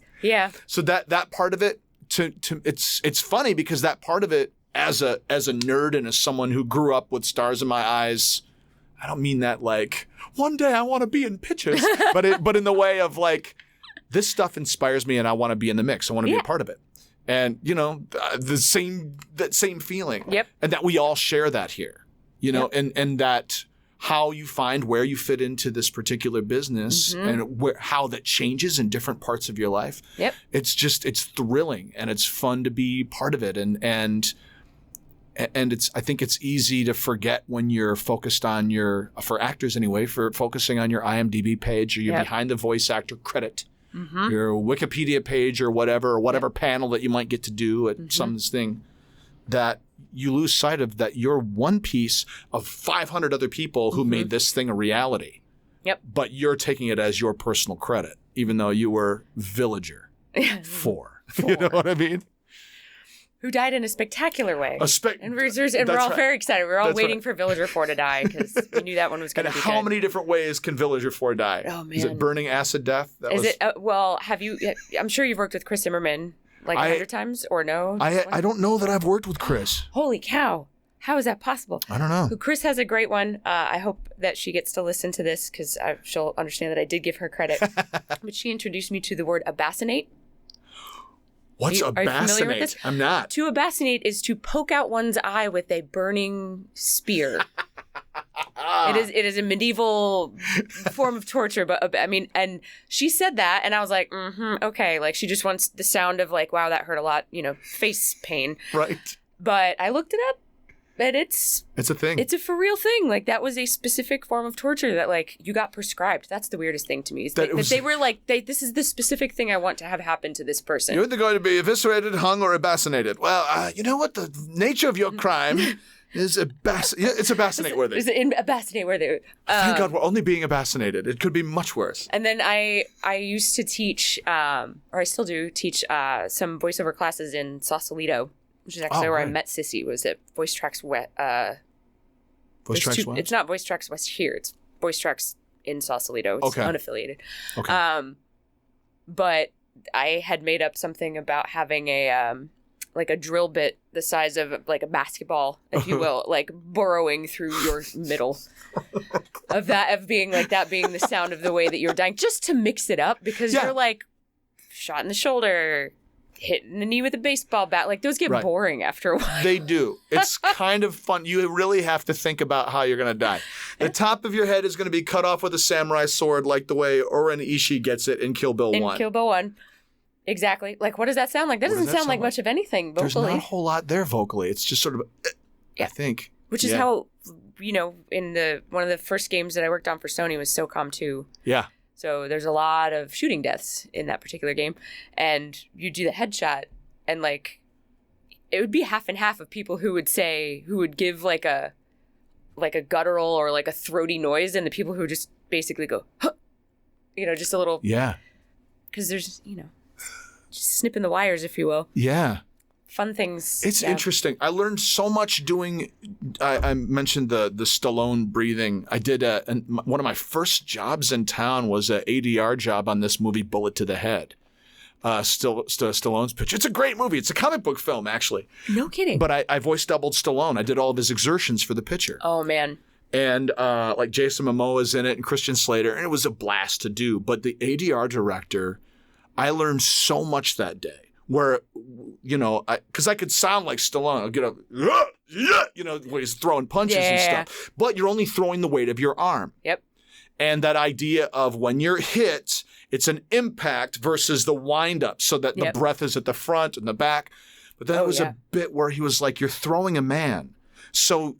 So that part of it, it's funny because that part of it, as a nerd and as someone who grew up with stars in my eyes, I don't mean that like one day I want to be in pictures, but in the way of like, this stuff inspires me and I want to be in the mix. I want to be a part of it. And that same feeling. Yep. And that we all share that here. And that how you find where you fit into this particular business and how that changes in different parts of your life. Yep. It's thrilling and it's fun to be part of it. And I think it's easy to forget when you're focused on for actors anyway, for focusing on your IMDb page or your behind the voice actor credit, your Wikipedia page or whatever panel that you might get to do at some thing, that you lose sight of that you're one piece of 500 other people who made this thing a reality. Yep. But you're taking it as your personal credit, even though you were Villager 4. You know what I mean? Who died in a spectacular way. And we're all right. very excited. We're all waiting for Villager 4 to die because we knew that one was going to be good. And how many different ways can Villager 4 die? Oh, man. Is it burning acid death? Well, I'm sure you've worked with Chris Zimmerman like 100 times or no? I don't know that I've worked with Chris. Holy cow. How is that possible? I don't know. Chris has a great one. I hope that she gets to listen to this because she'll understand that I did give her credit. But she introduced me to the word abassinate. What's are you familiar with this? I'm not. To abassinate is to poke out one's eye with a burning spear. It is a medieval form of torture, but and she said that, and I was like, okay, like she just wants the sound of like, wow, that hurt a lot, face pain. Right. But I looked it up, and it's a thing. It's a for real thing. Like that was a specific form of torture that like you got prescribed. That's the weirdest thing to me. Is that they were like, this is the specific thing I want to have happen to this person. You're either going to be eviscerated, hung, or abasinated. Well, you know what? The nature of your crime is it's abassinate worthy. Is it abassinate worthy? Thank God we're only being abasinated. It could be much worse. And then I used to teach, or I still do teach some voiceover classes in Sausalito, which is actually where I met Sissy. Was at Voice Tracks West. Voice Tracks West? It's not Voice Tracks West here. It's Voice Tracks in Sausalito. It's unaffiliated. Okay. But I had made up something about having a like a drill bit the size of like a basketball, if you will, like burrowing through your middle of being like that being the sound of the way that you're dying, just to mix it up because you're like shot in the shoulder, hitting the knee with a baseball bat. Like those get boring after a while. They do. It's kind of fun. You really have to think about how you're going to die. The top of your head is going to be cut off with a samurai sword like the way Oren Ishii gets it in Kill Bill 1. In Kill Bill 1. Exactly. Like, what does that sound like? That doesn't sound like much of anything vocally. There's not a whole lot there vocally. It's just sort of, I think. Which is how, in one of the first games that I worked on for Sony was SOCOM 2. Yeah. So there's a lot of shooting deaths in that particular game. And you do the headshot and like, it would be half and half of people who would give like a guttural or like a throaty noise, and the people who just basically go, huh, just a little. Yeah. Because there's, just snipping the wires, if you will. Yeah. Fun things. It's interesting. I learned so much doing, I mentioned the Stallone breathing. I did one of my first jobs in town was an ADR job on this movie, Bullet to the Head. Stallone's picture. It's a great movie. It's a comic book film, actually. No kidding. But I voice doubled Stallone. I did all of his exertions for the picture. Oh, man. And like Jason Momoa's in it and Christian Slater, and it was a blast to do. But the ADR director, I learned so much that day. Where, because I could sound like Stallone. I'll get up, where he's throwing punches and stuff. But you're only throwing the weight of your arm. Yep. And that idea of when you're hit, it's an impact versus the wind up, so that the breath is at the front and the back. But then it was a bit where he was like, you're throwing a man. So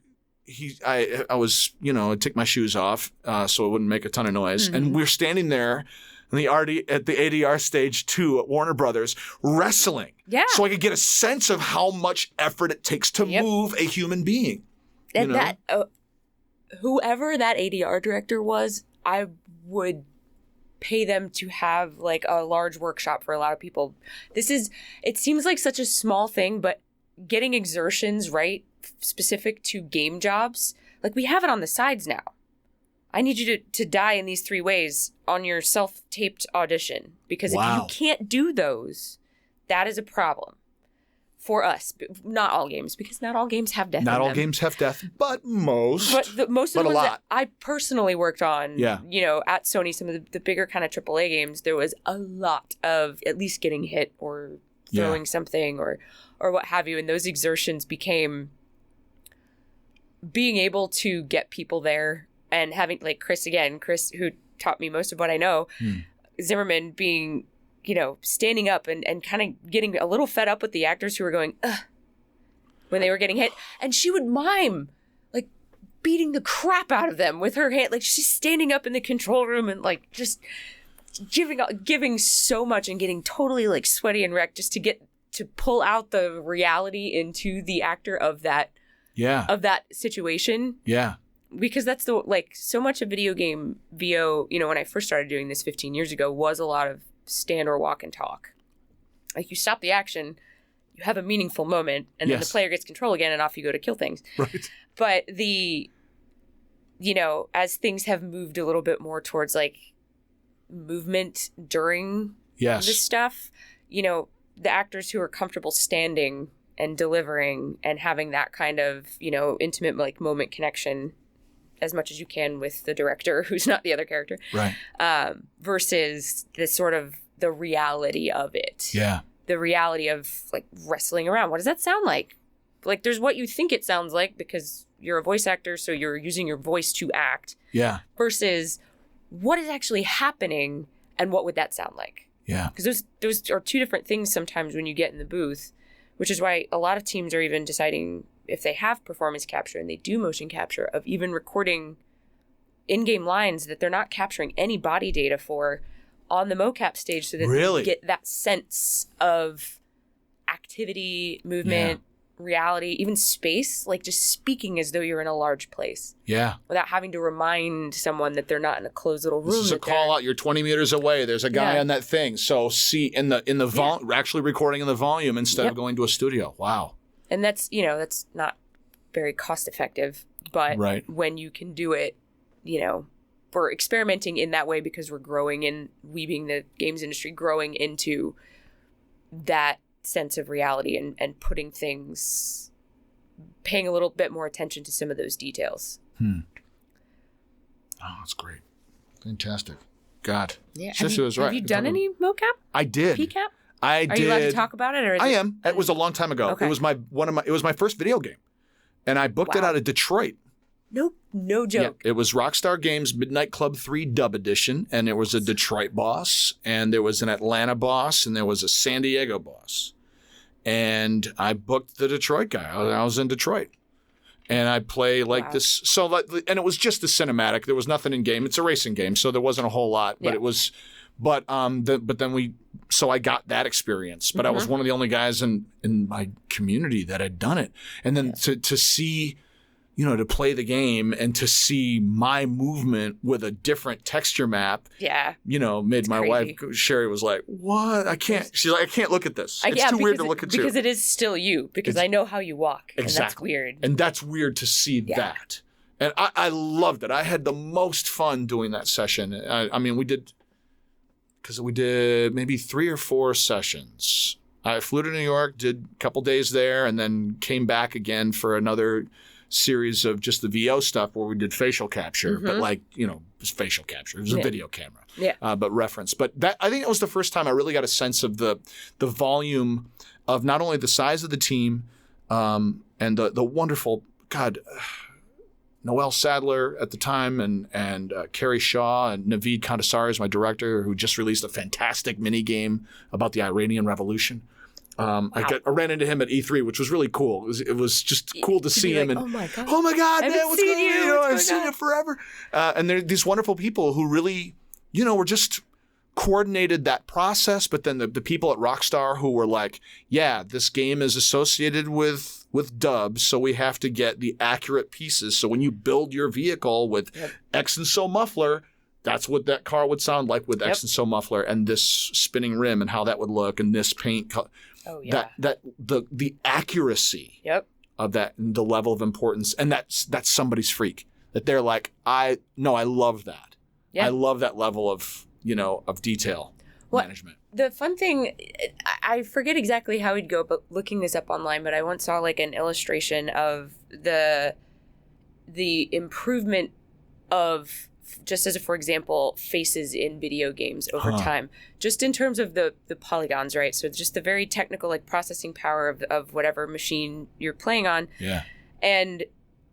I was, I'd take my shoes off so it wouldn't make a ton of noise. Mm-hmm. And we're standing there in the at the ADR stage 2 at Warner Brothers wrestling. Yeah. So I could get a sense of how much effort it takes to move a human being. And that whoever that ADR director was, I would pay them to have like a large workshop for a lot of people. It seems like such a small thing, but getting exertions right specific to game jobs, like we have it on the sides now. I need you to die in these 3 ways on your self-taped audition, because if you can't do those, that is a problem for us. Not all games, because not all games have death. Not all games have death, but most. But most of the ones that I personally worked on, you know, at Sony, some of the bigger kind of AAA games, there was a lot of at least getting hit or throwing something or what have you. And those exertions became being able to get people there and having, like Chris, who taught me most of what I know, Zimmerman being, you know, standing up and kind of getting a little fed up with the actors who were going, ugh, when they were getting hit. And she would mime, like, beating the crap out of them with her hand. Like, she's standing up in the control room and, like, just giving so much and getting totally, like, sweaty and wrecked just to pull out the reality into the actor of that situation. Yeah. Because that's so much of video game VO, you know, when I first started doing this 15 years ago, was a lot of stand or walk and talk. Like, you stop the action, you have a meaningful moment, and then the player gets control again and off you go to kill things. Right. But you know, as things have moved a little bit more towards like movement during this stuff, you know, the actors who are comfortable standing and delivering and having that kind of, you know, intimate like moment connection as much as you can with the director who's not the other character. Right. Versus the sort of the reality of it. Yeah. The reality of like wrestling around. What does that sound like? Like, there's what you think it sounds like because you're a voice actor, so you're using your voice to act. Yeah. Versus what is actually happening and what would that sound like? Yeah. Because those are 2 different things sometimes when you get in the booth, which is why a lot of teams are even deciding, if they have performance capture and they do motion capture, of even recording in-game lines that they're not capturing any body data for on the mocap stage, so that they get that sense of activity, movement, reality, even space, like just speaking as though you're in a large place. Yeah. Without having to remind someone that they're not in a closed little room. This is a call out. You're 20 meters away. There's a guy on that thing. So see in the actually recording in the volume instead of going to a studio. Wow. And that's, you know, that's not very cost effective, but when you can do it, you know, we're experimenting in that way because we're growing in, we being the games industry, growing into that sense of reality and putting things, paying a little bit more attention to some of those details. Oh, that's great. Fantastic. God. Yeah. Sister was right. Have you done any mocap? I did. PCAP? I did. Are you allowed to talk about it? Or I am. It was a long time ago. Okay. It was my first video game. And I booked it out of Detroit. No joke. Yeah, it was Rockstar Games Midnight Club 3 Dub Edition, and there was a Detroit boss, and there was an Atlanta boss, and there was a San Diego boss. And I booked the Detroit guy. I was in Detroit. And I play like this. So, and it was just the cinematic. There was nothing in game. It's a racing game, so there wasn't a whole lot. But it was, so I got that experience. But I was one of the only guys in my community that had done it. And then to see, you know, to play the game and to see my movement with a different texture map, you know, made my wife, Sherry, was like, what? I can't. She's like, I can't look at this. It's too weird to look at because it is still you, because I know how you walk. Exactly. And that's weird. And that's weird to see that. And I loved it. I had the most fun doing that session. I mean, we did maybe 3 or 4 sessions. I flew to New York, did a couple days there, and then came back again for another series of just the VO stuff where we did facial capture, but like, you know, it was facial capture. It was a video camera, but reference. But I think that was the first time I really got a sense of the volume of not only the size of the team and the wonderful, Noel Sadler at the time and Carrie Shaw and Naveed Kandasari is my director, who just released a fantastic mini game about the Iranian Revolution. I ran into him at E3, which was really cool. It was just cool to see him. Like, and oh my God, man, what's going on? I've seen you forever. And they're these wonderful people who really, you know, were just coordinated that process, but then the people at Rockstar who were like, yeah, this game is associated with dubs, so we have to get the accurate pieces. So when you build your vehicle with X and so muffler, that's what that car would sound like with X and so muffler and this spinning rim and how that would look and this paint color. Oh yeah. That the accuracy of that and the level of importance, and that's somebody's freak. That they're like, I love that. Yeah. I love that level of of detail management. The fun thing, I forget exactly how he'd go, but looking this up online, but I once saw like an illustration of the improvement of, just as for example, faces in video games over time, just in terms of the polygons, right? So just the very technical like processing power of whatever machine you're playing on. Yeah. And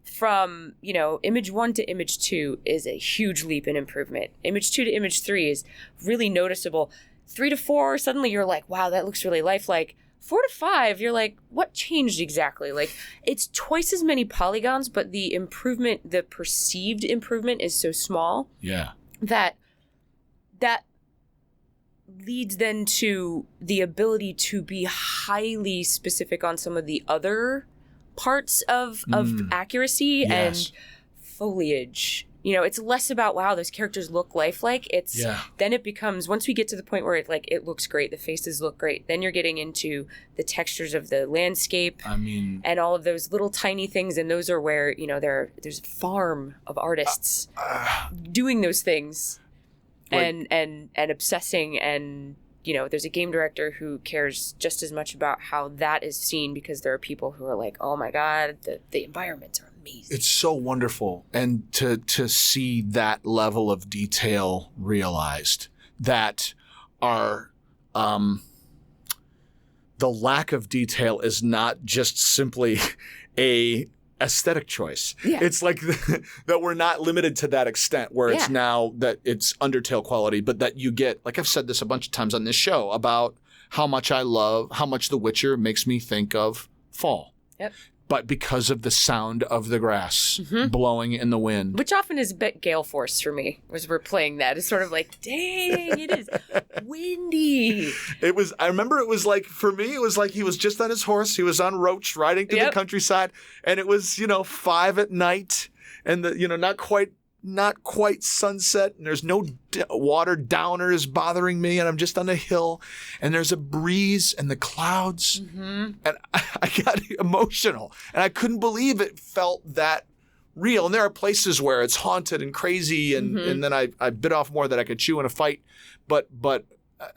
from, image 1 to image 2 is a huge leap in improvement. Image 2 to image 3 is really noticeable. 3 to 4, suddenly you're like, wow, that looks really lifelike. 4 to 5, you're like, what changed exactly? Like, it's twice as many polygons, but the improvement, the perceived improvement is so small. Yeah. That leads then to the ability to be highly specific on some of the other parts of accuracy and foliage. It's less about, wow, those characters look lifelike. Then it becomes, once we get to the point where it looks great, the faces look great, then you're getting into the textures of the landscape. And all of those little tiny things, and those are where, there's a farm of artists doing those things and obsessing, and there's a game director who cares just as much about how that is seen, because there are people who are like, oh my God, the environments are amazing. It's so wonderful. And to see that level of detail realized, that our the lack of detail is not just simply a aesthetic choice. Yeah. It's like that we're not limited to that extent where it's now that it's Undertale quality, but that you get, like I've said this a bunch of times on this show, about how much The Witcher makes me think of fall. Yep. But because of the sound of the grass blowing in the wind. Which often is a bit gale force for me, as we're playing that. It's sort of like, dang, it is windy. I remember it was like, for me, it was like he was just on his horse. He was on Roach riding through the countryside. And it was, 5 at night. And not quite sunset, and there's no water downers bothering me, and I'm just on a hill, and there's a breeze and the clouds, and I got emotional, and I couldn't believe it felt that real. And there are places where it's haunted and crazy, and then I bit off more than I could chew in a fight, but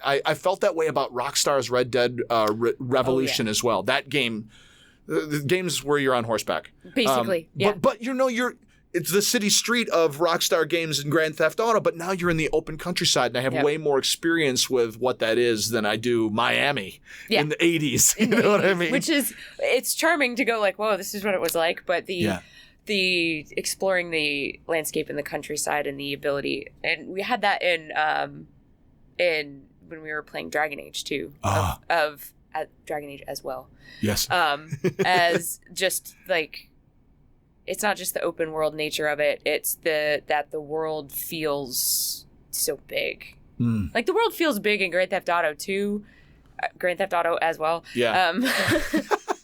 I felt that way about Rockstar's Red Dead Revolution as well. That game, the games where you're on horseback, basically, but it's the city street of Rockstar Games and Grand Theft Auto, but now you're in the open countryside, and I have way more experience with what that is than I do Miami in the 80s. You know what I mean? Which is, it's charming to go like, whoa, this is what it was like, but the exploring the landscape in the countryside and the ability, and we had that in when we were playing Dragon Age 2 of Dragon Age as well. Yes. As just like, it's not just the open world nature of it. It's that the world feels so big. Like the world feels big in Grand Theft Auto 2, Grand Theft Auto as well. Yeah.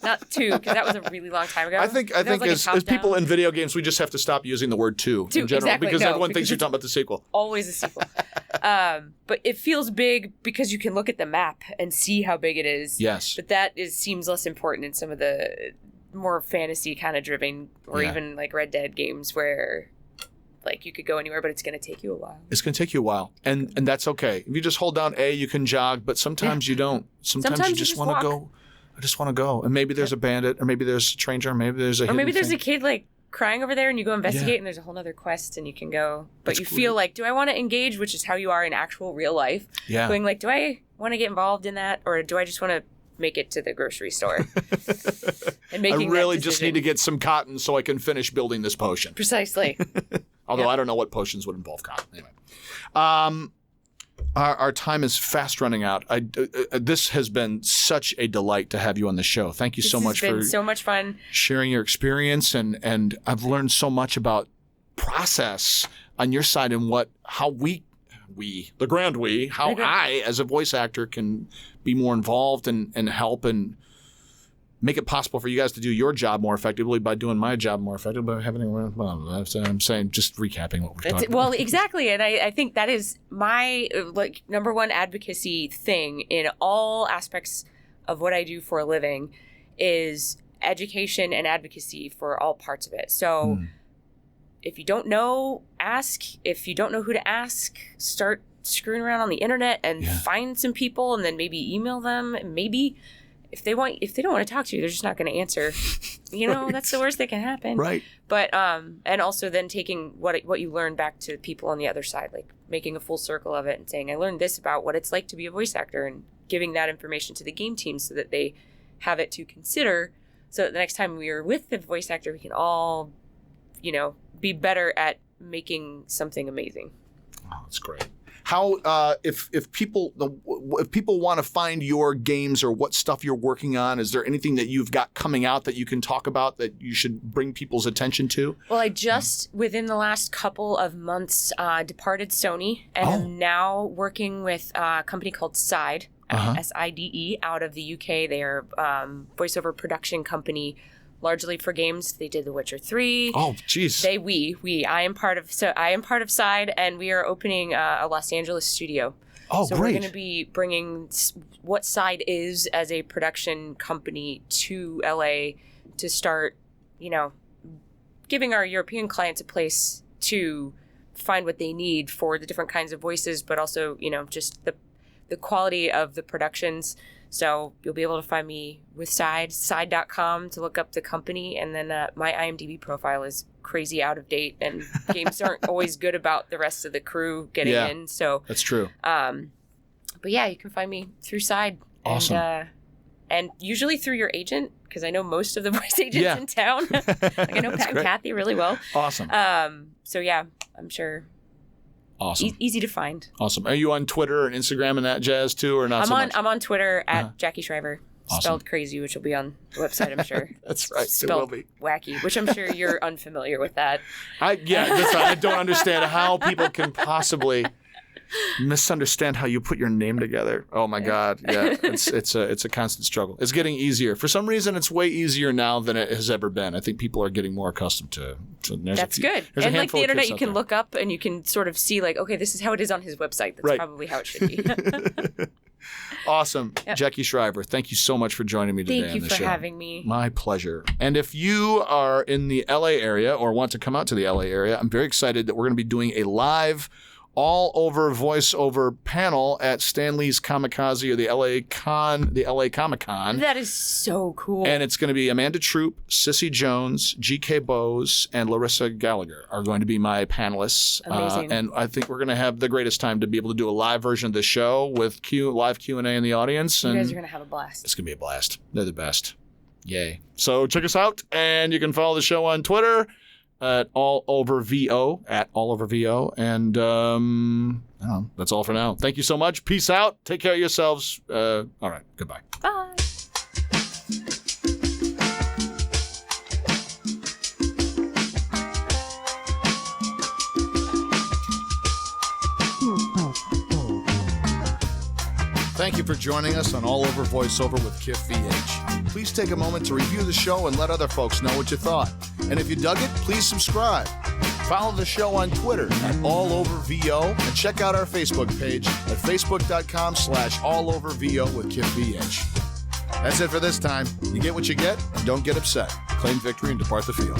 Not 2, because that was a really long time ago. I think as people in video games, we just have to stop using the word 2 in general, because everyone thinks you're talking about the sequel. Always a sequel. But it feels big because you can look at the map and see how big it is. Yes. But seems less important in some of the more fantasy kind of driven, or even like Red Dead games where like you could go anywhere, but it's going to take you a while. It's going to take you a while. And that's okay. If you just hold down A, you can jog, but sometimes you don't. Sometimes you just want to go. I just want to go. And maybe there's a bandit, or maybe there's a stranger, or maybe there's a a kid like crying over there, and you go investigate, and there's a whole other quest, and you can go. But you feel like, do I want to engage, which is how you are in actual real life. Yeah. Going like, do I want to get involved in that, or do I just want to make it to the grocery store? And I really just need to get some cotton so I can finish building this potion. Precisely. Although I don't know what potions would involve cotton. Anyway. Our time is fast running out. This has been such a delight to have you on the show. Thank you so much for so much fun sharing your experience, and I've learned so much about process on your side and how we the grand we, how I, as a voice actor, can be more involved and help and make it possible for you guys to do your job more effectively by doing my job more effectively by having I'm saying, just recapping what we're talking about. Well, exactly. And I think that is my number one advocacy thing in all aspects of what I do for a living is education and advocacy for all parts of it. So if you don't know, ask. If you don't know who to ask, start screwing around on the internet and find some people and then maybe email them. Maybe if they don't want to talk to you, they're just not going to answer. Right. That's the worst that can happen. Right. But and also then taking what you learn back to people on the other side, like making a full circle of it and saying, I learned this about what it's like to be a voice actor, and giving that information to the game team so that they have it to consider. So that the next time we are with the voice actor, we can all, be better at making something amazing. Oh, that's great. How if people want to find your games or what stuff you're working on, is there anything that you've got coming out that you can talk about that you should bring people's attention to? Well, I just within the last couple of months departed Sony and am now working with a company called Side, SIDE, out of the UK. They are voiceover production company. Largely for games. They did The Witcher 3. Oh, jeez. I am part of Side, and we are opening a Los Angeles studio. Oh, so great. We're going to be bringing what Side is as a production company to LA to start, giving our European clients a place to find what they need for the different kinds of voices, but also, just the quality of the productions. So you'll be able to find me with side.com to look up the company. And then my IMDb profile is crazy out of date, and games aren't always good about the rest of the crew getting in. So that's true. But yeah, you can find me through Side. Awesome. And usually through your agent, because I know most of the voice agents in town. I know Pat and Kathy really well. Awesome. So yeah, I'm sure. Awesome. Easy to find. Awesome. Are you on Twitter and Instagram and that jazz too, or not so much? I'm on Twitter at Jacquie Shriver. Awesome. Spelled crazy, which will be on the website, I'm sure. That's right. Spelled it will be. Wacky, which I'm sure you're unfamiliar with that. I don't understand how people can possibly misunderstand how you put your name together. Oh my God. Yeah. It's a constant struggle. It's getting easier. For some reason, it's way easier now than it has ever been. I think people are getting more accustomed to That's good. And like the internet, you can look up and you can sort of see like, okay, this is how it is on his website. That's probably how it should be. Awesome. Yep. Jacquie Shriver, thank you so much for joining me today on the show. Thank you for having me. My pleasure. And if you are in the LA area or want to come out to the LA area, I'm very excited that we're going to be doing a live All Over Voiceover panel at Stanley's Kamikaze, or the LA Comic Con. That is so cool. And it's going to be Amanda Troop, Sissy Jones, G.K. Bose, and Larissa Gallagher are going to be my panelists. Amazing. And I think we're going to have the greatest time to be able to do a live version of the show with live Q&A in the audience. You guys are going to have a blast. It's going to be a blast. They're the best. Yay. So check us out, and you can follow the show on Twitter at All Over VO, and I don't know, that's all for now. Thank you so much. Peace out. Take care of yourselves. All right. Goodbye. Bye. Thank you for joining us on All Over Voiceover with Kif VH. Please take a moment to review the show and let other folks know what you thought. And if you dug it, please subscribe. Follow the show on Twitter at AllOverVO, and check out our Facebook page at facebook.com/AllOverVO with Kif VH. That's it for this time. You get what you get, and don't get upset. Claim victory and depart the field.